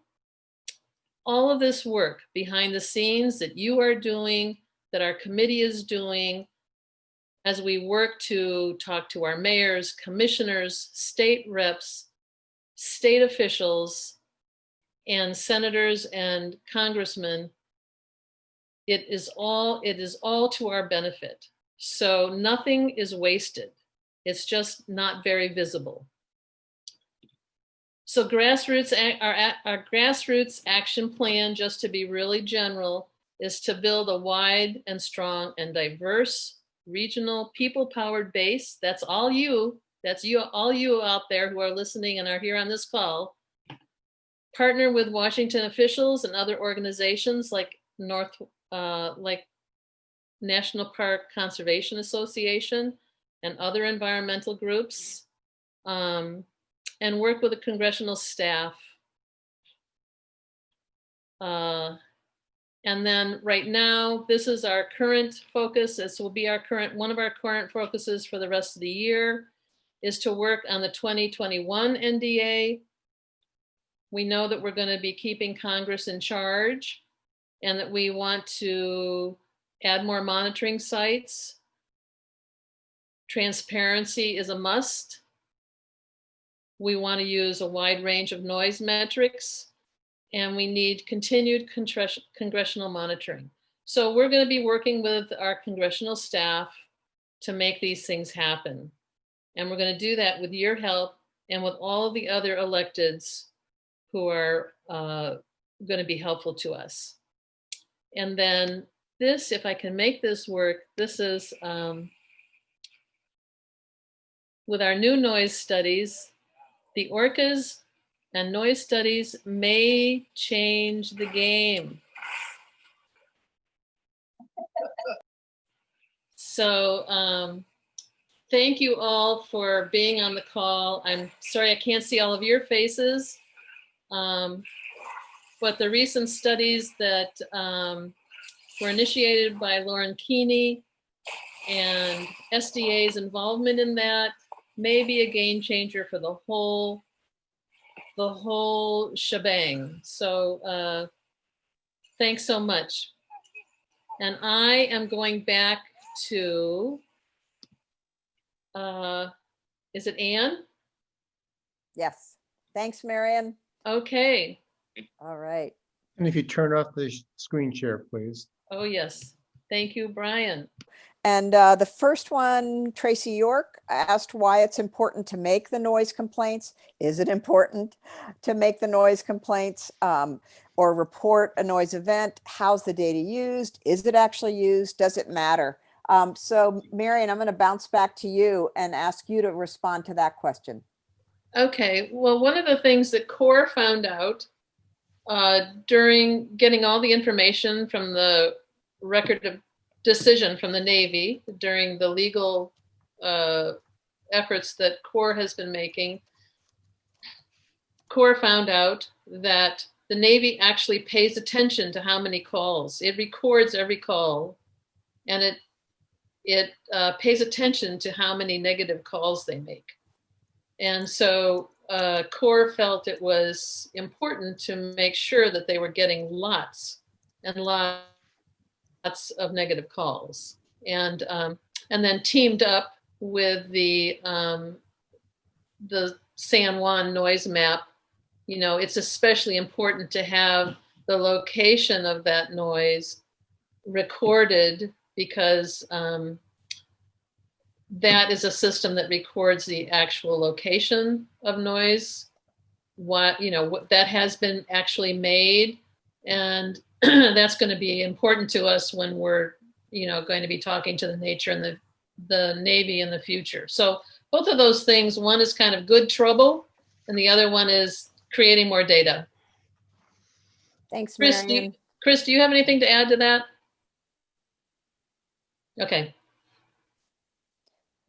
all of this work behind the scenes that you are doing, that our committee is doing, as we work to talk to our mayors, commissioners, state reps, state officials, and senators and congressmen, it is all to our benefit. So nothing is wasted. It's just not very visible. So our grassroots action plan, just to be really general, is to build a wide and strong and diverse regional people-powered base. That's all you. That's you, all you out there who are listening and are here on this call. Partner with Washington officials and other organizations like National Park Conservation Association and other environmental groups, and work with the congressional staff And then right now, this is our current focus. This will be one of our current focuses for the rest of the year, is to work on the 2021 NDA. We know that we're going to be keeping Congress in charge and that we want to add more monitoring sites. Transparency is a must. We want to use a wide range of noise metrics, and we need continued congressional monitoring. So we're going to be working with our congressional staff to make these things happen. And we're going to do that with your help and with all of the other electeds who are going to be helpful to us. And then this, if I can make this work, this is with our new noise studies, the ORCAs and noise studies may change the game. So thank you all for being on the call. I'm sorry I can't see all of your faces, but the recent studies that were initiated by Lauren Keeney and SDA's involvement in that may be a game changer for the whole shebang. So thanks so much. And I am going back to, is it Anne? Yes. Thanks, Marion. Okay. All right. And if you turn off the screen share, please. Oh, yes. Thank you, Brian. And the first one, Tracy York asked why it's important to make the noise complaints. Is it important to make the noise complaints or report a noise event? How's the data used? Is it actually used? Does it matter? So Marion, I'm going to bounce back to you and ask you to respond to that question. Okay. Well, one of the things that COER found out during getting all the information from the record of decision from the Navy during the legal efforts that COER has been making, COER found out that the Navy actually pays attention to how many calls. It records every call, and it pays attention to how many negative calls they make. And so COER felt it was important to make sure that they were getting lots and lots of negative calls, and then teamed up with the San Juan noise map. You know, it's especially important to have the location of that noise recorded because that is a system that records the actual location of noise, what that has been actually made, and that's going to be important to us when we're going to be talking to the nature and the Navy in the future. So both of those things, one is kind of good trouble and the other one is creating more data. Thanks, Chris, Marion. Chris, do you have anything to add to that? Okay.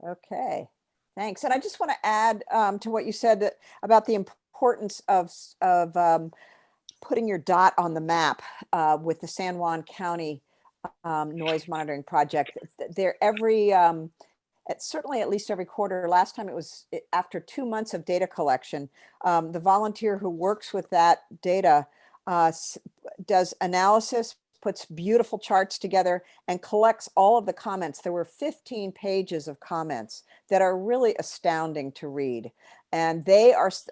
Okay, thanks. And I just want to add to what you said about the importance of putting your dot on the map with the San Juan County noise monitoring project. They're certainly at least every quarter. Last time it was after 2 months of data collection. The volunteer who works with that data does analysis, puts beautiful charts together, and collects all of the comments. There were 15 pages of comments that are really astounding to read. And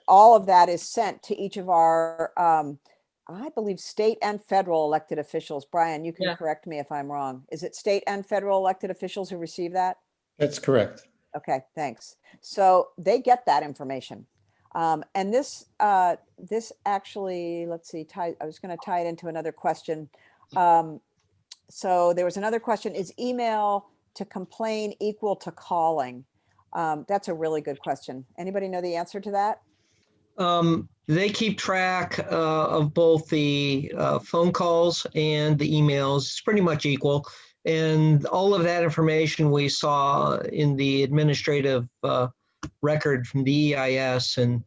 all of that is sent to each of our, I believe, state and federal elected officials. Brian, you can correct me if I'm wrong. Is it state and federal elected officials who receive that? That's correct. Okay, thanks. So they get that information. And this actually, let's see, I was going to tie it into another question. So there was another question, is email to complain equal to calling? That's a really good question. Anybody know the answer to that? They keep track of both the phone calls and the emails. It's pretty much equal. And all of that information we saw in the administrative record from the EIS. And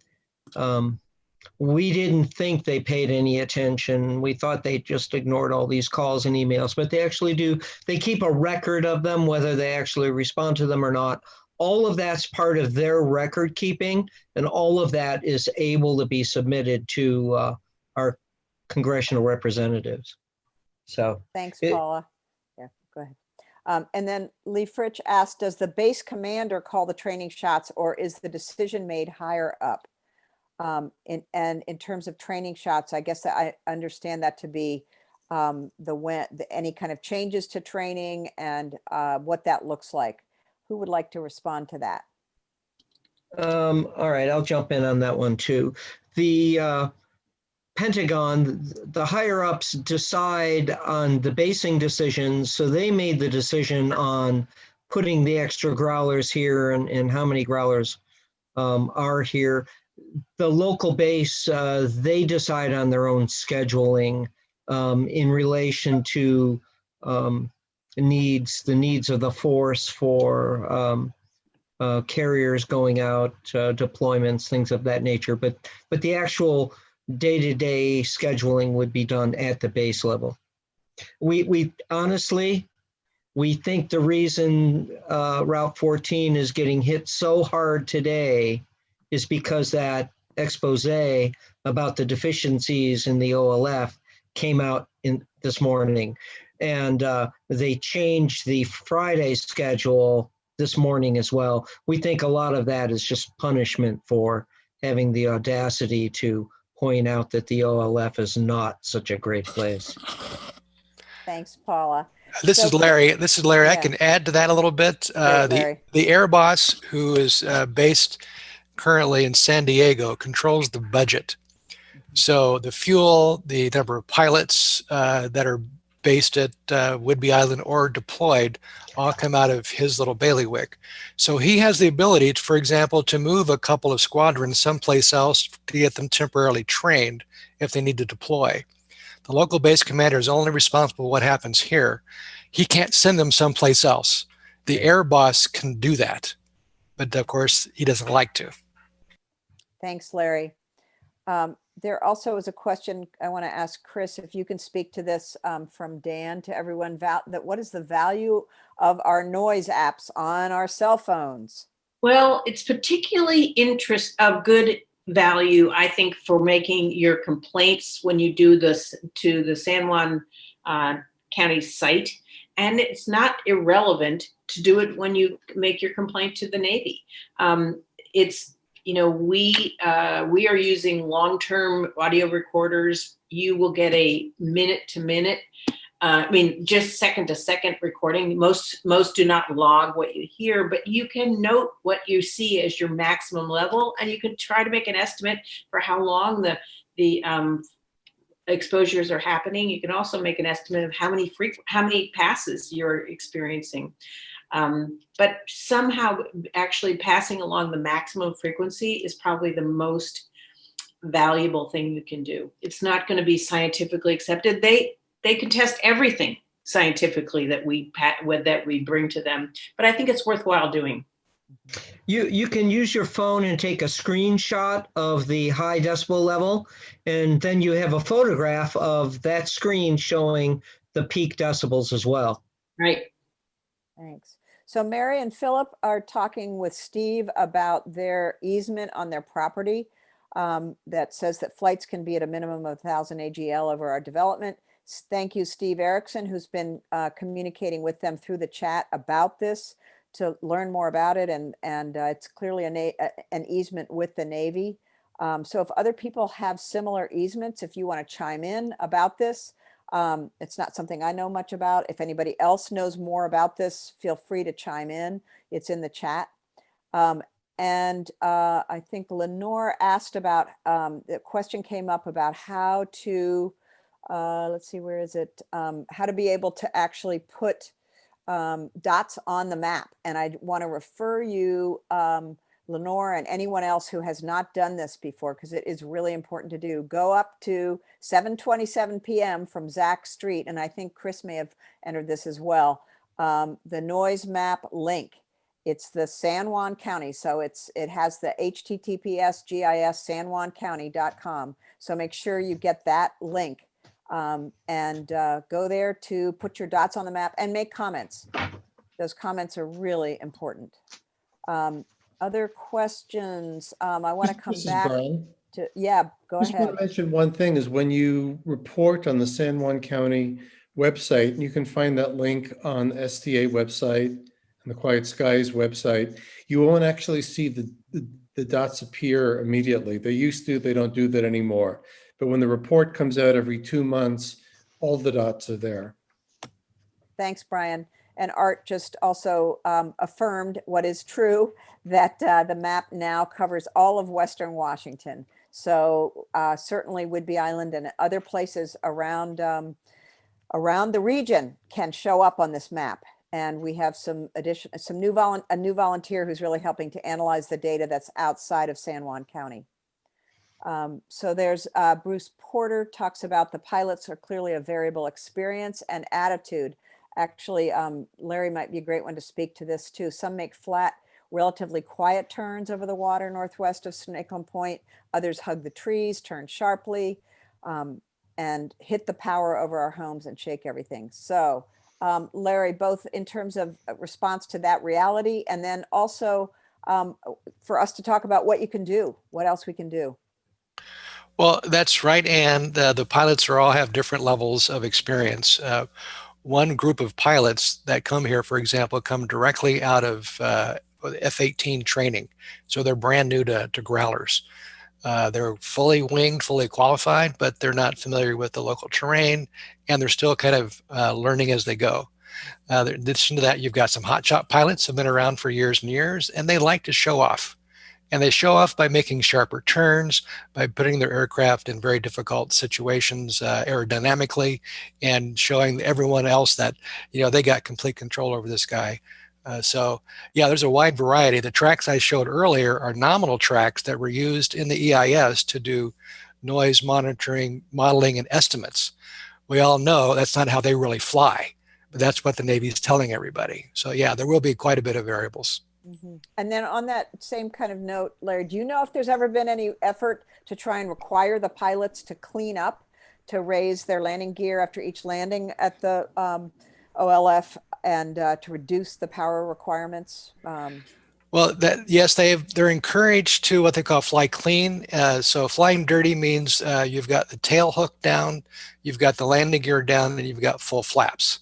We didn't think they paid any attention. We thought they just ignored all these calls and emails, but they actually do. They keep a record of them, whether they actually respond to them or not. All of that's part of their record keeping, and all of that is able to be submitted to our congressional representatives. So Thanks, it- Paula. Yeah, go ahead. And then Lee Fritsch asked, does the base commander call the training shots, or is the decision made higher up? And in terms of training shots, I guess I understand that to be any kind of changes to training and what that looks like. Who would like to respond to that? all right, I'll jump in on that one too. The Pentagon, the higher ups decide on the basing decisions. So they made the decision on putting the extra growlers here and how many growlers are here. The local base, they decide on their own scheduling in relation to the needs of the force for carriers going out, deployments, things of that nature. But the actual day-to-day scheduling would be done at the base level. We honestly, we think the reason Route 14 is getting hit so hard today is because that expose about the deficiencies in the OLF came out this morning. And they changed the Friday schedule this morning as well. We think a lot of that is just punishment for having the audacity to point out that the OLF is not such a great place. Thanks, Paula. This is Larry. This is Larry. I Yeah. can add to that a little bit. Great, Larry. The air boss, who is based currently in San Diego, controls the budget. So the fuel, the number of pilots that are based at Whidbey Island or deployed all come out of his little bailiwick. So he has the ability, for example, to move a couple of squadrons someplace else to get them temporarily trained if they need to deploy. The local base commander is only responsible for what happens here. He can't send them someplace else. The air boss can do that, but of course he doesn't like to. Thanks, Larry. There also is a question I want to ask Chris, if you can speak to this from Dan to everyone, what is the value of our noise apps on our cell phones? Well, it's particularly of good value, I think, for making your complaints when you do this to the San Juan County site. And it's not irrelevant to do it when you make your complaint to the Navy. It's, you know, we are using long-term audio recorders. You will get a minute-to-minute, just second-to-second recording. Most do not log what you hear, but you can note what you see as your maximum level, and you can try to make an estimate for how long the exposures are happening. You can also make an estimate of how many passes you're experiencing. But somehow actually passing along the maximum frequency is probably the most valuable thing you can do. It's not going to be scientifically accepted. They can test everything scientifically that we bring to them, but I think it's worthwhile doing. You can use your phone and take a screenshot of the high decibel level, and then you have a photograph of that screen showing the peak decibels as well. Right. Thanks. So Mary and Philip are talking with Steve about their easement on their property that says that flights can be at a minimum of 1,000 AGL over our development. Thank you, Steve Erickson, who's been communicating with them through the chat about this to learn more about it. And it's clearly an easement with the Navy. So if other people have similar easements, if you want to chime in about this, it's not something I know much about. If anybody else knows more about this, feel free to chime in. It's in the chat. And I think Lenore asked about, the question came up about how to, let's see, where is it? How to be able to actually put dots on the map. And I want to refer you, Lenore, and anyone else who has not done this before, because it is really important to do. Go up to 7:27 p.m. from Zach Street, and I think Chris may have entered this as well, the noise map link. It's the San Juan County. So it has the HTTPS GIS sanjuancounty.com. So make sure you get that link and go there to put your dots on the map and make comments. Those comments are really important. Other questions? I want to come Mrs. back Brown, to, yeah, go just want ahead. to mention one thing is when you report on the San Juan County website, and you can find that link on SDA website and the Quiet Skies website, you won't actually see the dots appear immediately. They used to, they don't do that anymore. But when the report comes out every 2 months, all the dots are there. Thanks, Brian. And Art just also affirmed what is true, that the map now covers all of Western Washington. So certainly Whidbey Island and other places around the region can show up on this map. And we have a new volunteer who's really helping to analyze the data that's outside of San Juan County. So there's Bruce Porter talks about the pilots are clearly a variable experience and attitude. Actually, Larry might be a great one to speak to this too. Some make flat, relatively quiet turns over the water northwest of Snakeland Point. Others hug the trees, turn sharply, and hit the power over our homes and shake everything. So Larry, both in terms of response to that reality, and then also for us to talk about what you can do, what else we can do. Well, that's right. And the pilots all have different levels of experience. One group of pilots that come here, for example, come directly out of F-18 training. So they're brand new to growlers. They're fully winged, fully qualified, but they're not familiar with the local terrain, and they're still kind of learning as they go. In addition to that, you've got some hotshot pilots who have been around for years and years, and they like to show off. And they show off by making sharper turns, by putting their aircraft in very difficult situations aerodynamically, and showing everyone else that, you know, they got complete control over this guy. So yeah, there's a wide variety. The tracks I showed earlier are nominal tracks that were used in the EIS to do noise monitoring, modeling, and estimates. We all know that's not how they really fly, but that's what the Navy is telling everybody. So yeah, there will be quite a bit of variables. Mm-hmm. And then on that same kind of note, Larry, do you know if there's ever been any effort to try and require the pilots to clean up, to raise their landing gear after each landing at the OLF, and to reduce the power requirements? Well, yes, they're encouraged to what they call fly clean. So flying dirty means you've got the tail hook down, you've got the landing gear down, and you've got full flaps.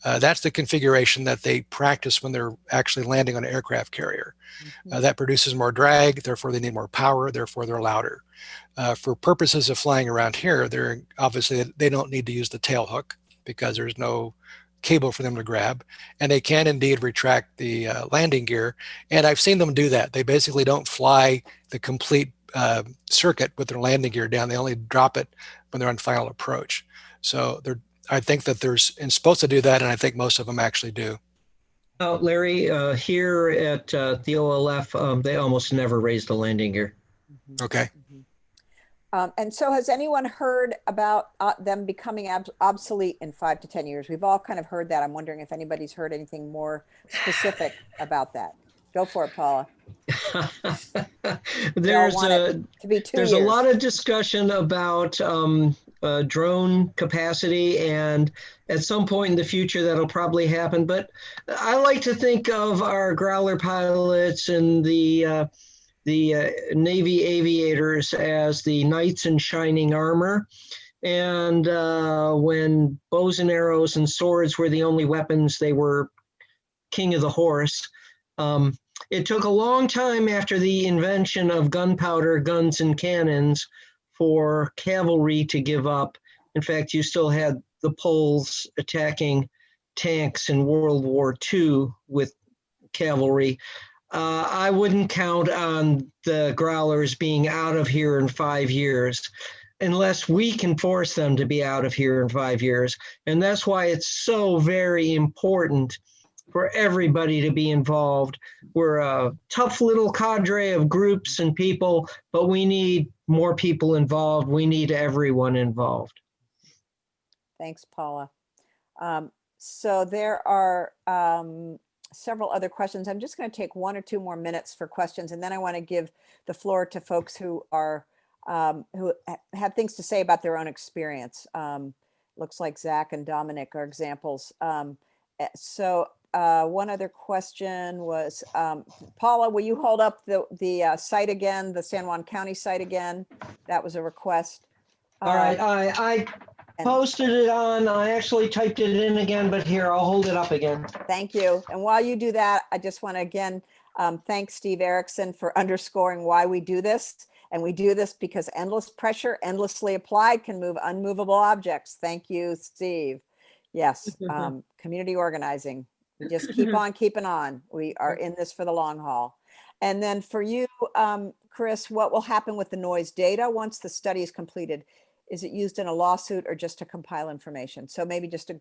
That's the configuration that they practice when they're actually landing on an aircraft carrier. Mm-hmm. That produces more drag, therefore they need more power, therefore they're louder. For purposes of flying around here, they're obviously, they don't need to use the tail hook because there's no cable for them to grab, and they can indeed retract the landing gear. And I've seen them do that. They basically don't fly the complete circuit with their landing gear down. They only drop it when they're on final approach. So I think that supposed to do that, and I think most of them actually do. Larry, here at the OLF, they almost never raise the landing gear. Mm-hmm. Okay. Mm-hmm. And so has anyone heard about them becoming obsolete in 5 to 10 years? We've all kind of heard that. I'm wondering if anybody's heard anything more specific about that. Go for it, Paula. There's a lot of discussion about drone capacity, and at some point in the future that'll probably happen. But I like to think of our Growler pilots and the Navy aviators as the knights in shining armor. And when bows and arrows and swords were the only weapons, they were king of the horse. It took a long time after the invention of gunpowder, guns, and cannons for cavalry to give up. In fact, you still had the Poles attacking tanks in World War II with cavalry. I wouldn't count on the Growlers being out of here in 5 years unless we can force them to be out of here in 5 years. And that's why it's so very important for everybody to be involved. We're a tough little cadre of groups and people, but we need more people involved. We need everyone involved. Thanks, Paula. So there are several other questions. I'm just going to take 1 or 2 more minutes for questions, and then I want to give the floor to folks who are have things to say about their own experience. Looks like Zach and Dominic are examples. One other question was, Paula, will you hold up the site again, the San Juan County site again? That was a request. All right, I posted it on, I actually typed it in again, but here, I'll hold it up again. Thank you. And while you do that, I just want to again thank Steve Erickson for underscoring why we do this. And we do this because endless pressure, endlessly applied, can move unmovable objects. Thank you, Steve. Yes, community organizing. We just keep on keeping on. We are in this for the long haul. And then for you, Chris, what will happen with the noise data once the study is completed? Is it used in a lawsuit or just to compile information? So maybe just to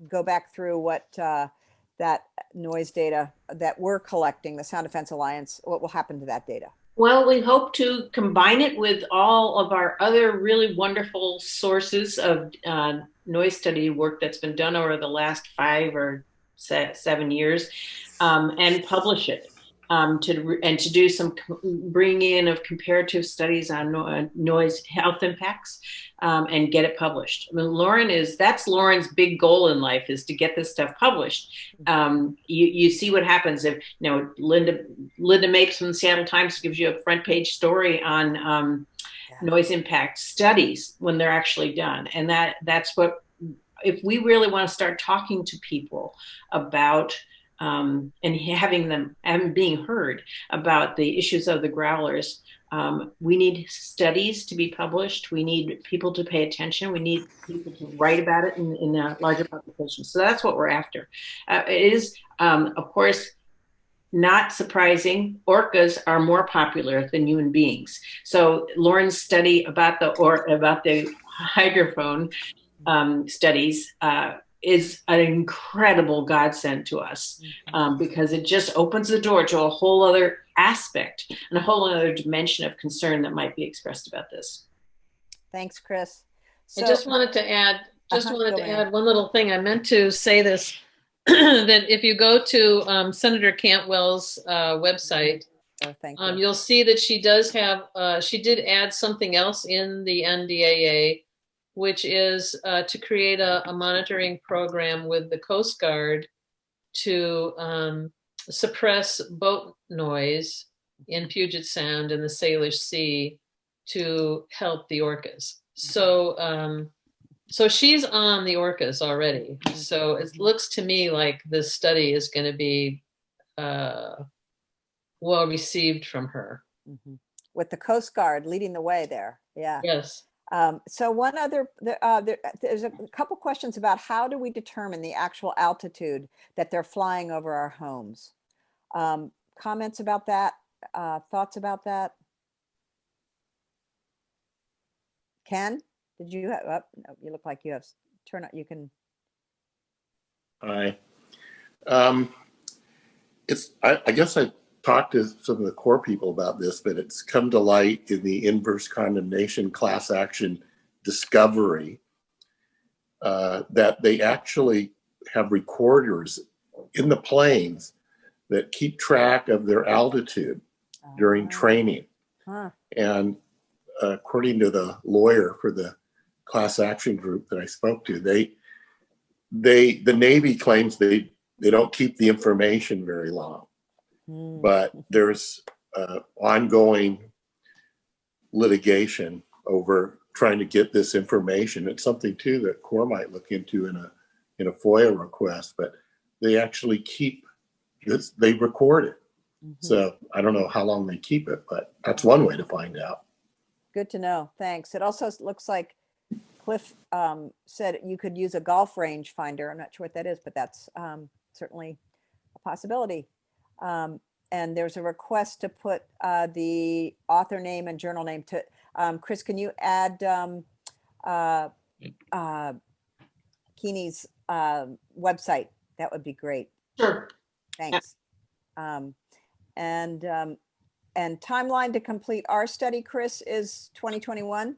go back through what that noise data that we're collecting, the Sound Defense Alliance, what will happen to that data? Well, we hope to combine it with all of our other really wonderful sources of noise study work that's been done over the last 5 or 7 years, and publish it. To do some bringing in of comparative studies on noise health impacts, and get it published. I mean, that's Lauren's big goal in life, is to get this stuff published. You see what happens if, Linda Mapes from the Seattle Times gives you a front page story on noise impact studies when they're actually done. And that's what, if we really want to start talking to people about and having them being heard about the issues of the growlers, we need studies to be published. We need people to pay attention. We need people to write about it in larger publications. So that's what we're after. It is, of course, not surprising. Orcas are more popular than human beings. So Lauren's study about the hydrophone studies is an incredible godsend to us, because it just opens the door to a whole other aspect and a whole other dimension of concern that might be expressed about this. Thanks, Chris. I just wanted to add, one little thing. I meant to say this, that if you go to Senator Cantwell's website, you'll see that she does have, she did add something else in the NDAA, which is to create a monitoring program with the Coast Guard to suppress boat noise in Puget Sound and the Salish Sea to help the orcas. So, so she's on the orcas already. So it looks to me like this study is going to be well received from her. With the Coast Guard leading the way there. Yeah. Yes. So one other, there's a couple questions about how do we determine the actual altitude that they're flying over our homes? Comments about that? Thoughts about that? Ken, did you have, no, you look like you have, turn on, you can. Hi. I guess I talked to some of the COER people about this, but it's come to light in the inverse condemnation class action discovery that they actually have recorders in the planes that keep track of their altitude during training. And according to the lawyer for the class action group that I spoke to, the Navy claims they don't keep the information very long. But there's ongoing litigation over trying to get this information. It's something too that COER might look into in a FOIA request, but they actually keep this, they record it. So I don't know how long they keep it, but that's one way to find out. Good to know. Thanks. It also looks like Cliff said you could use a golf range finder. I'm not sure what that is, but that's certainly a possibility. And there's a request to put the author name and journal name to, Chris, can you add Keeney's website? That would be great. Sure. Thanks. And timeline to complete our study, Chris, is 2021?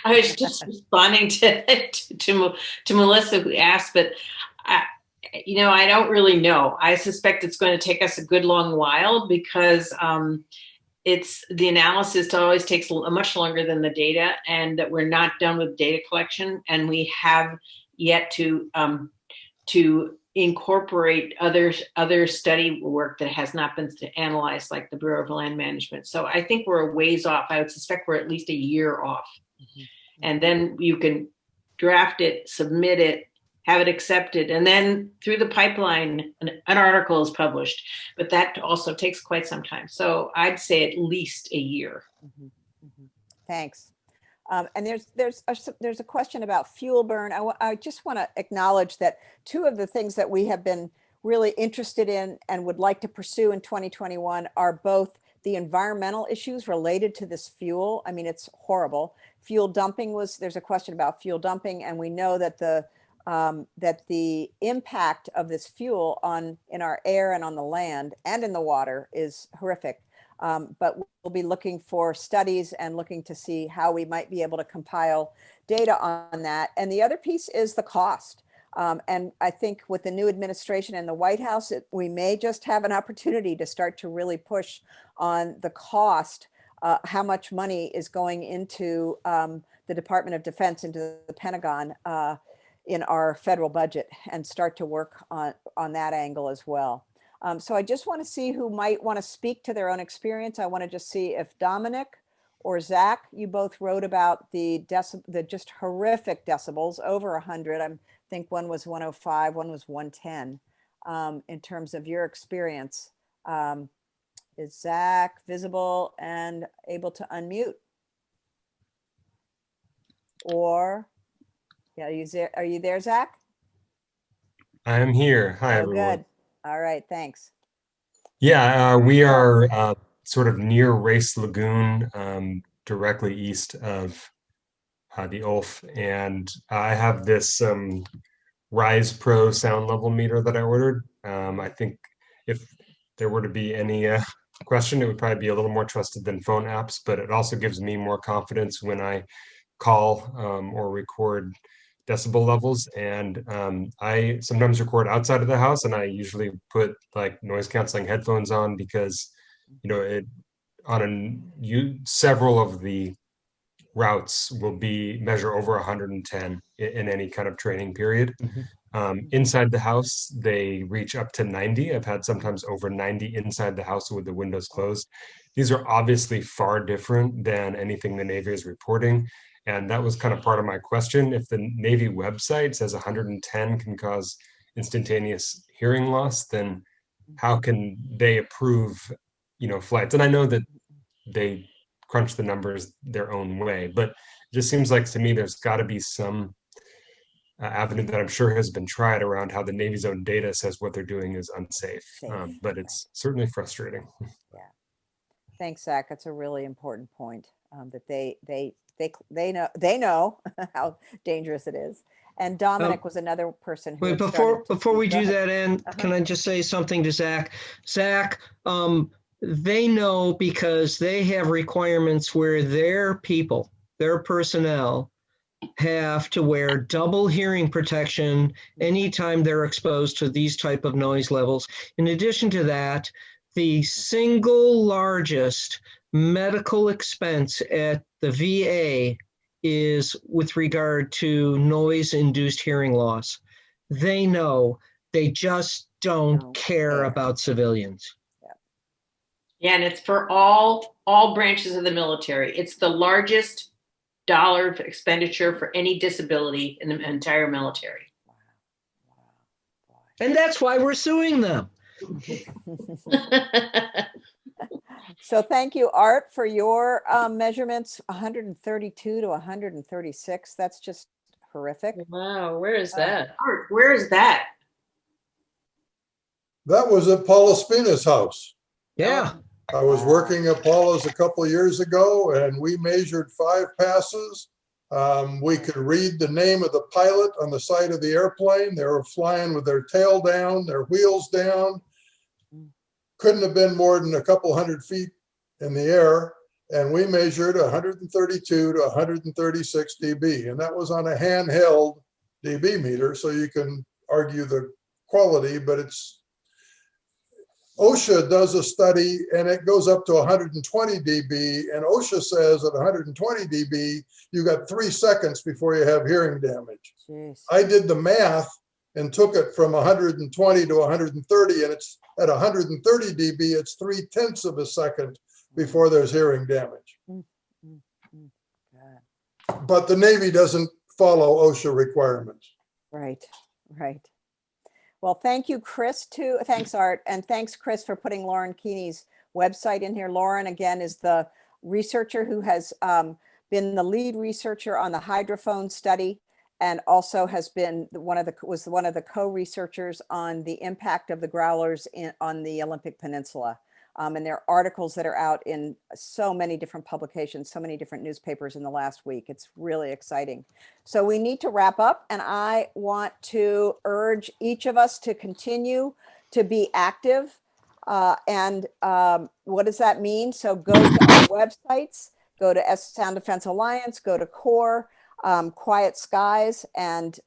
I was just responding to Melissa, who asked, but I don't really know. I suspect it's going to take us a good long while because it's the analysis always takes much longer than the data, and that we're not done with data collection, and we have yet to incorporate other study work that has not been analyzed, like the Bureau of Land Management. So I think we're a ways off. I would suspect we're at least a year off. Mm-hmm. And then you can draft it, submit it, have it accepted, and then through the pipeline, an article is published. But that also takes quite some time. So I'd say at least a year. Mm-hmm. Mm-hmm. Thanks. And there's a question about fuel burn. I just want to acknowledge that two of the things that we have been really interested in and would like to pursue in 2021 are both the environmental issues related to this fuel. I mean, it's horrible. Fuel dumping there's a question about fuel dumping, and we know that the impact of this fuel in our air and on the land and in the water is horrific. But we'll be looking for studies and looking to see how we might be able to compile data on that. And the other piece is the cost. And I think with the new administration in the White House, we may just have an opportunity to start to really push on the cost, how much money is going into the Department of Defense, into the Pentagon in our federal budget, and start to work on that angle as well. So I just want to see who might want to speak to their own experience. I want to just see if Dominic or Zach, you both wrote about the just horrific decibels, over 100. I think one was 105, one was 110. In terms of your experience, is Zach visible and able to unmute? Or, yeah, are you there, Zach? I'm here. Hi, everyone. Good. All right, thanks. Yeah, we are sort of near Race Lagoon, directly east of the Ulf, and I have this Rise Pro sound level meter that I ordered. I think if there were to be any question, it would probably be a little more trusted than phone apps, but it also gives me more confidence when I call or record decibel levels. And I sometimes record outside of the house, and I usually put like noise canceling headphones on because, you know, several of the routes will measure over 110 in any kind of training period. Mm-hmm. Inside the house, they reach up to 90. I've had sometimes over 90 inside the house with the windows closed. These are obviously far different than anything the Navy is reporting. And that was kind of part of my question. If the Navy website says 110 can cause instantaneous hearing loss, then how can they approve, flights? And I know that they crunch the numbers their own way, but it just seems like to me there's got to be some avenue that I'm sure has been tried around how the Navy's own data says what they're doing is unsafe. But it's certainly frustrating. Yeah. Thanks, Zach. That's a really important point, that they know how dangerous it is. And Dominic was another person who. Wait, before we do that, Ann, can I just say something to Zach? Zach, they know because they have requirements where their personnel have to wear double hearing protection anytime they're exposed to these type of noise levels. In addition to that, the single largest medical expense at the VA is with regard to noise-induced hearing loss. They know, they just don't care about civilians. Yeah, and it's for all branches of the military. It's the largest dollar expenditure for any disability in the entire military. And that's why we're suing them. So thank you, Art, for your measurements, 132 to 136. That's just horrific. Wow, where is that? Art, where is that? That was at Paula Spina's house. Yeah. I was working at Paula's a couple of years ago, and we measured 5 passes. We could read the name of the pilot on the side of the airplane. They were flying with their tail down, their wheels down. Couldn't have been more than a couple hundred feet in the air. And we measured 132 to 136 dB. And that was on a handheld dB meter. So you can argue the quality, but OSHA does a study and it goes up to 120 dB, and OSHA says at 120 dB, you got 3 seconds before you have hearing damage. Jeez. I did the math and took it from 120 to 130, and it's at 130 dB, it's 0.3 of a second before there's hearing damage. God. But the Navy doesn't follow OSHA requirements. Right, right. Well, thank you, Chris, too. Thanks, Art. And thanks, Chris, for putting Lauren Keeney's website in here. Lauren, again, is the researcher who has been the lead researcher on the hydrophone study, and also has been was one of the co-researchers on the impact of the growlers on the Olympic Peninsula. And there are articles that are out in so many different publications, so many different newspapers in the last week. It's really exciting. So we need to wrap up, and I want to urge each of us to continue to be active. And what does that mean? So go to our websites, go to Sound Defense Alliance, go to COER, Quiet Skies, and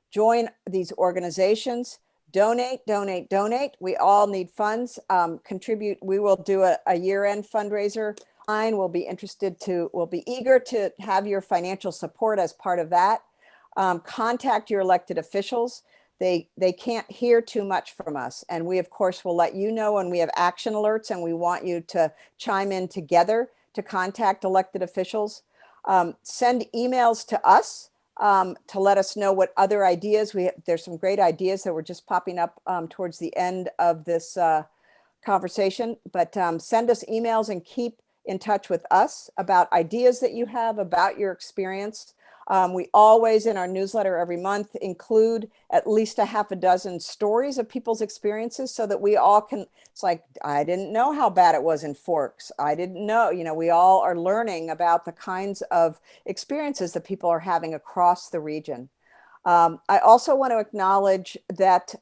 join these organizations. Donate, donate, donate. We all need funds. Contribute. We will do a year-end fundraiser. We'll be eager to have your financial support as part of that. Contact your elected officials. They can't hear too much from us. And we, of course, will let you know when we have action alerts, and we want you to chime in together to contact elected officials. Send emails to us. To let us know what other ideas there's some great ideas that were just popping up towards the end of this conversation, but send us emails and keep in touch with us about ideas that you have about your experience. We always, in our newsletter every month, include at least a half a dozen stories of people's experiences, so that we all can, it's like, I didn't know how bad it was in Forks. I didn't know, we all are learning about the kinds of experiences that people are having across the region. I also want to acknowledge that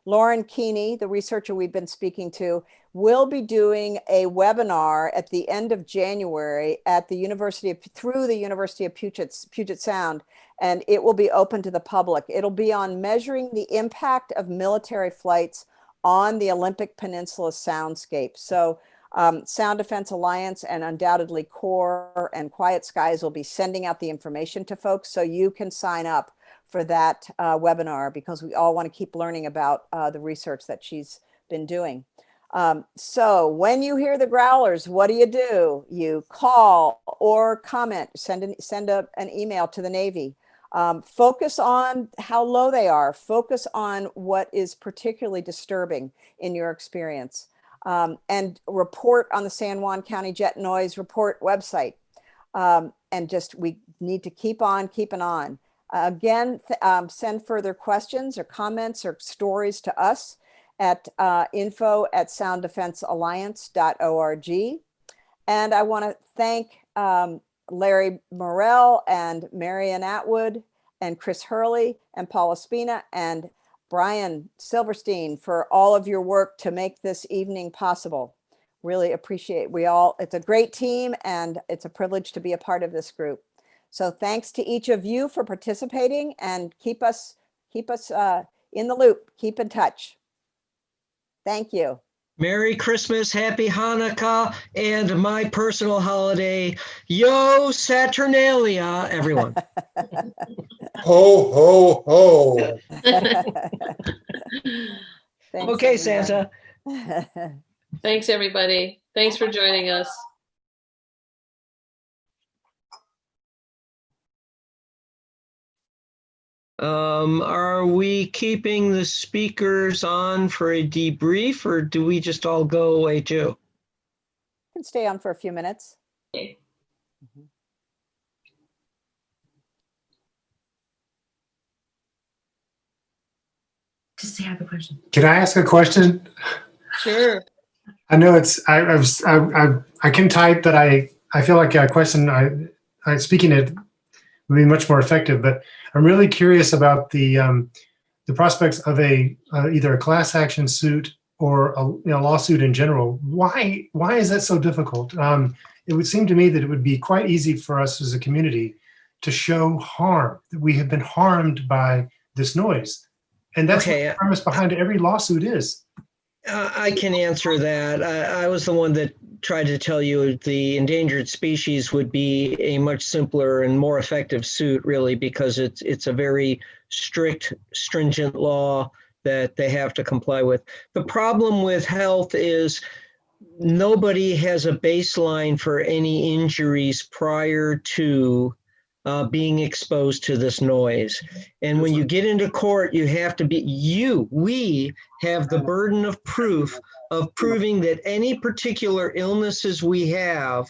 Lauren Keeney, the researcher we've been speaking to, will be doing a webinar at the end of January at through the University of Puget Sound, and it will be open to the public. It'll be on measuring the impact of military flights on the Olympic Peninsula soundscape. So Sound Defense Alliance and undoubtedly COER and Quiet Skies will be sending out the information to folks, so you can sign up for that webinar, because we all want to keep learning about the research that she's been doing. So when you hear the growlers, what do? You call or comment, send an email to the Navy. Focus on how low they are. Focus on what is particularly disturbing in your experience. And report on the San Juan County Jet Noise Report website. And we need to keep on keeping on. Again, send further questions or comments or stories to us at info@sounddefensealliance.org. And I want to thank Larry Morrell and Marian Atwood and Chris Hurley and Paula Spina and Brian Silverstein for all of your work to make this evening possible. Really appreciate it's a great team, and it's a privilege to be a part of this group. So thanks to each of you for participating, and keep us in the loop, keep in touch. Thank you. Merry Christmas, Happy Hanukkah, and my personal holiday, Yo Saturnalia, everyone. Ho, ho, ho. Thanks, Okay, everyone. Santa. Thanks, everybody. Thanks for joining us. Are we keeping the speakers on for a debrief, or do we just all go away too? You can stay on for a few minutes. Okay. Just have a question. Can I ask a question? Sure. I know I can type, but I feel like a question speaking it would be much more effective. But I'm really curious about the prospects of either a class action suit or a lawsuit in general. Why is that so difficult? It would seem to me that it would be quite easy for us as a community to show harm, that we have been harmed by this noise. And that's what Okay. the premise behind every lawsuit is. I can answer that. I was the one that tried to tell you the endangered species would be a much simpler and more effective suit, really, because it's a very strict, stringent law that they have to comply with. The problem with health is nobody has a baseline for any injuries prior to being exposed to this noise. And when you get into court, you have to we have the burden of proof of proving that any particular illnesses we have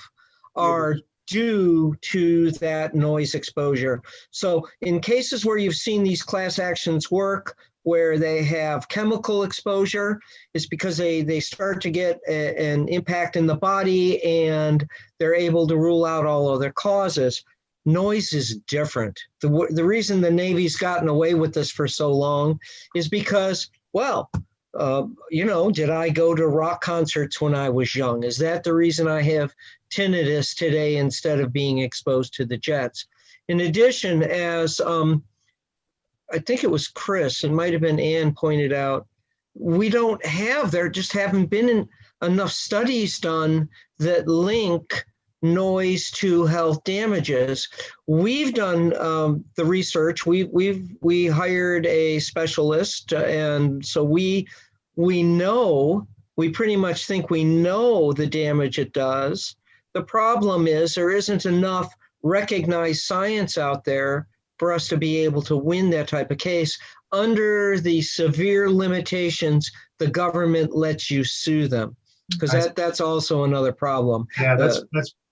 are due to that noise exposure. So in cases where you've seen these class actions work, where they have chemical exposure, it's because they start to get an impact in the body and they're able to rule out all other causes. Noise is different. The reason the Navy's gotten away with this for so long is because, well, did I go to rock concerts when I was young? Is that the reason I have tinnitus today instead of being exposed to the jets? In addition, as I think it was Chris, it might have been Ann pointed out, there just haven't been enough studies done that link noise to health damages. We've done the research. We hired a specialist, and so we pretty much think we know the damage it does. The problem is there isn't enough recognized science out there for us to be able to win that type of case. Under the severe limitations, the government lets you sue them, because that's also another problem. Yeah,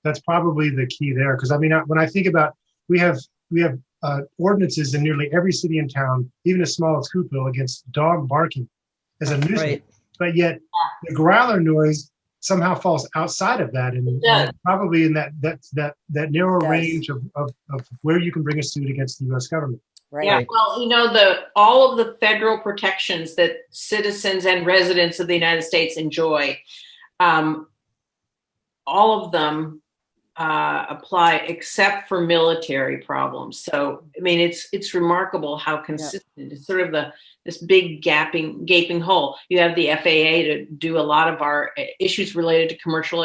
that's probably the key there. Because I mean, when I think about, we have ordinances in nearly every city and town, even as small as Coopville, against dog barking as a nuisance. Right. But yet the growler noise somehow falls outside of that, and probably in that narrow range of where you can bring a suit against the U.S. government. Right. Yeah, well, all of the federal protections that citizens and residents of the United States enjoy, all of them apply except for military problems. So, I mean, it's remarkable how consistent. It's sort of this big gaping hole. You have the FAA to do a lot of our issues related to commercial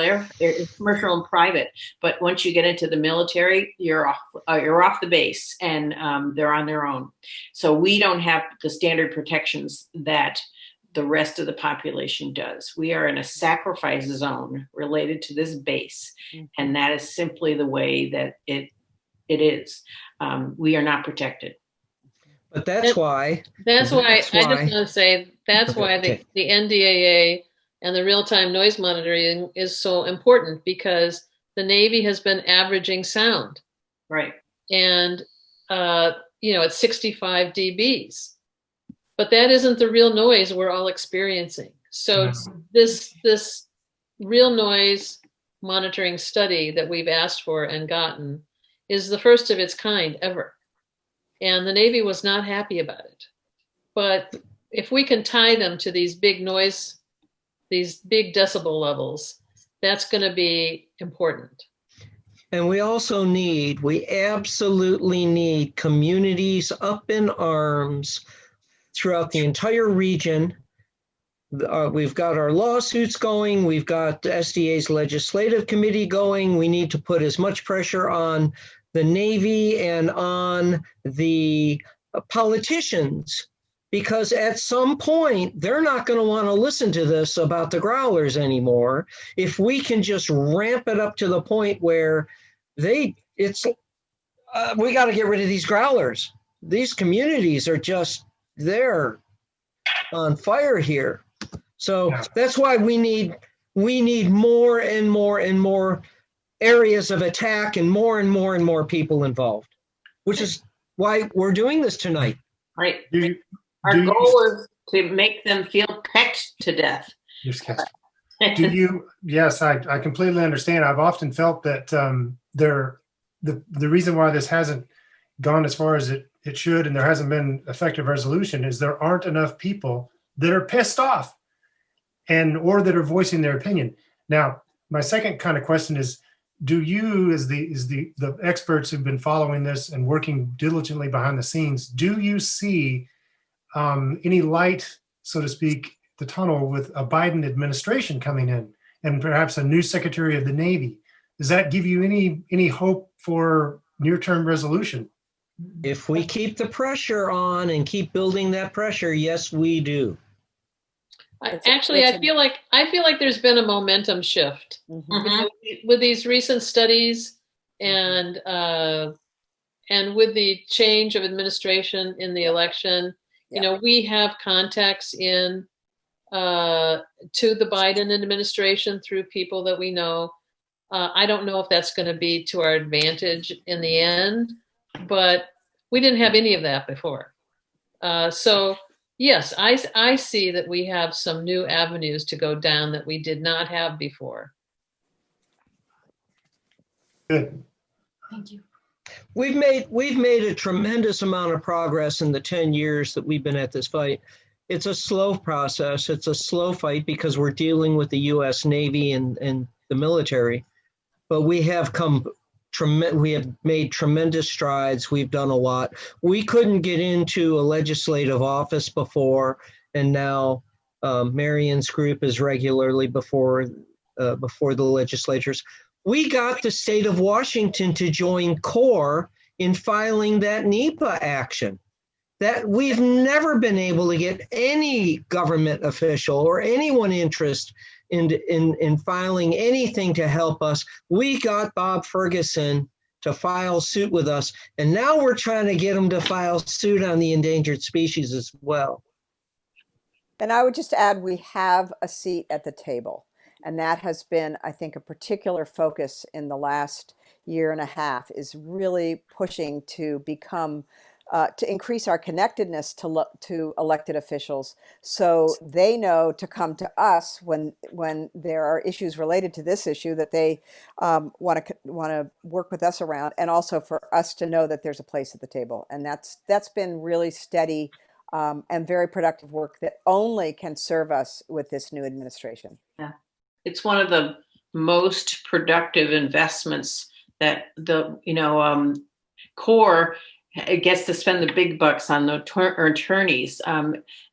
commercial and private. But once you get into the military, you're off the base, and they're on their own. So we don't have the standard protections that the rest of the population does. We are in a sacrifice zone related to this base, and that is simply the way that it is. We are not protected. But that's why I just want to say that's why the NDAA and the real-time noise monitoring is so important, because the Navy has been averaging sound, right? And it's 65 dBs. But that isn't the real noise we're all experiencing. So this real noise monitoring study that we've asked for and gotten is the first of its kind ever. And the Navy was not happy about it. But if we can tie them to these big noise, these big decibel levels, that's going to be important. And we absolutely need communities up in arms throughout the entire region. We've got our lawsuits going. We've got the SDA's legislative committee going. We need to put as much pressure on the Navy and on the politicians, because at some point they're not going to want to listen to this about the growlers anymore. If we can just ramp it up to the point where we got to get rid of these growlers. These communities are just, they're on fire here. So that's why we need more and more and more areas of attack and more people involved, which is why we're doing this tonight. Right. Our goal is to make them feel pecked to death. Yes, I completely understand. I've often felt that the reason why this hasn't gone as far as it should, and there hasn't been effective resolution, is there aren't enough people that are pissed off or that are voicing their opinion. Now, my second kind of question is, do you, as the experts who've been following this and working diligently behind the scenes, do you see any light, so to speak, the tunnel with a Biden administration coming in and perhaps a new Secretary of the Navy. Does that give you any hope for near-term resolution? If we keep the pressure on and keep building that pressure, yes, we do. Actually, I feel like there's been a momentum shift with these recent studies and with the change of administration in the election. You know, we have contacts in to the Biden administration through people that we know. I don't know if that's going to be to our advantage in the end, but we didn't have any of that before. So yes, I see that we have some new avenues to go down that we did not have before. Good. Thank you. We've made a tremendous amount of progress in the 10 years that we've been at this fight. It's a slow process. It's a slow fight because we're dealing with the U.S. Navy and the military. But we have made tremendous strides. We've done a lot. We couldn't get into a legislative office before, and now Marion's group is regularly before the legislatures. We got the state of Washington to join COER in filing that NEPA action. That we've never been able to get any government official or anyone interested in filing anything to help us. We got Bob Ferguson to file suit with us, and now we're trying to get him to file suit on the endangered species as well. And I would just add, we have a seat at the table. And that has been, I think, a particular focus in the last year and a half, is really pushing to become, to increase our connectedness to elected officials, so they know to come to us when there are issues related to this issue that they want to work with us around, and also for us to know that there's a place at the table. And that's been really steady and very productive work that only can serve us with this new administration. Yeah. It's one of the most productive investments that the COER gets to spend the big bucks on the attorneys.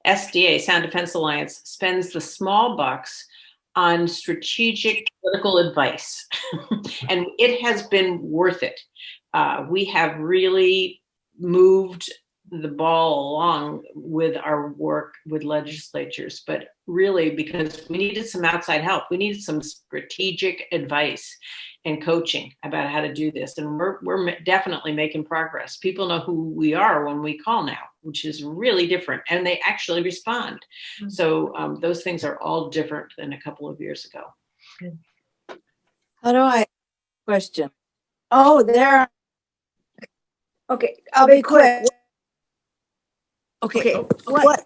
SDA, Sound Defense Alliance, spends the small bucks on strategic political advice, and it has been worth it. We have really moved the ball along with our work with legislatures, but really because we needed some outside help. We needed some strategic advice and coaching about how to do this. And we're definitely making progress. People know who we are when we call now, which is really different. And they actually respond. Mm-hmm. So those things are all different than a couple of years ago. Good. How do I question? Oh, there. Okay, I'll be quick. Okay. What?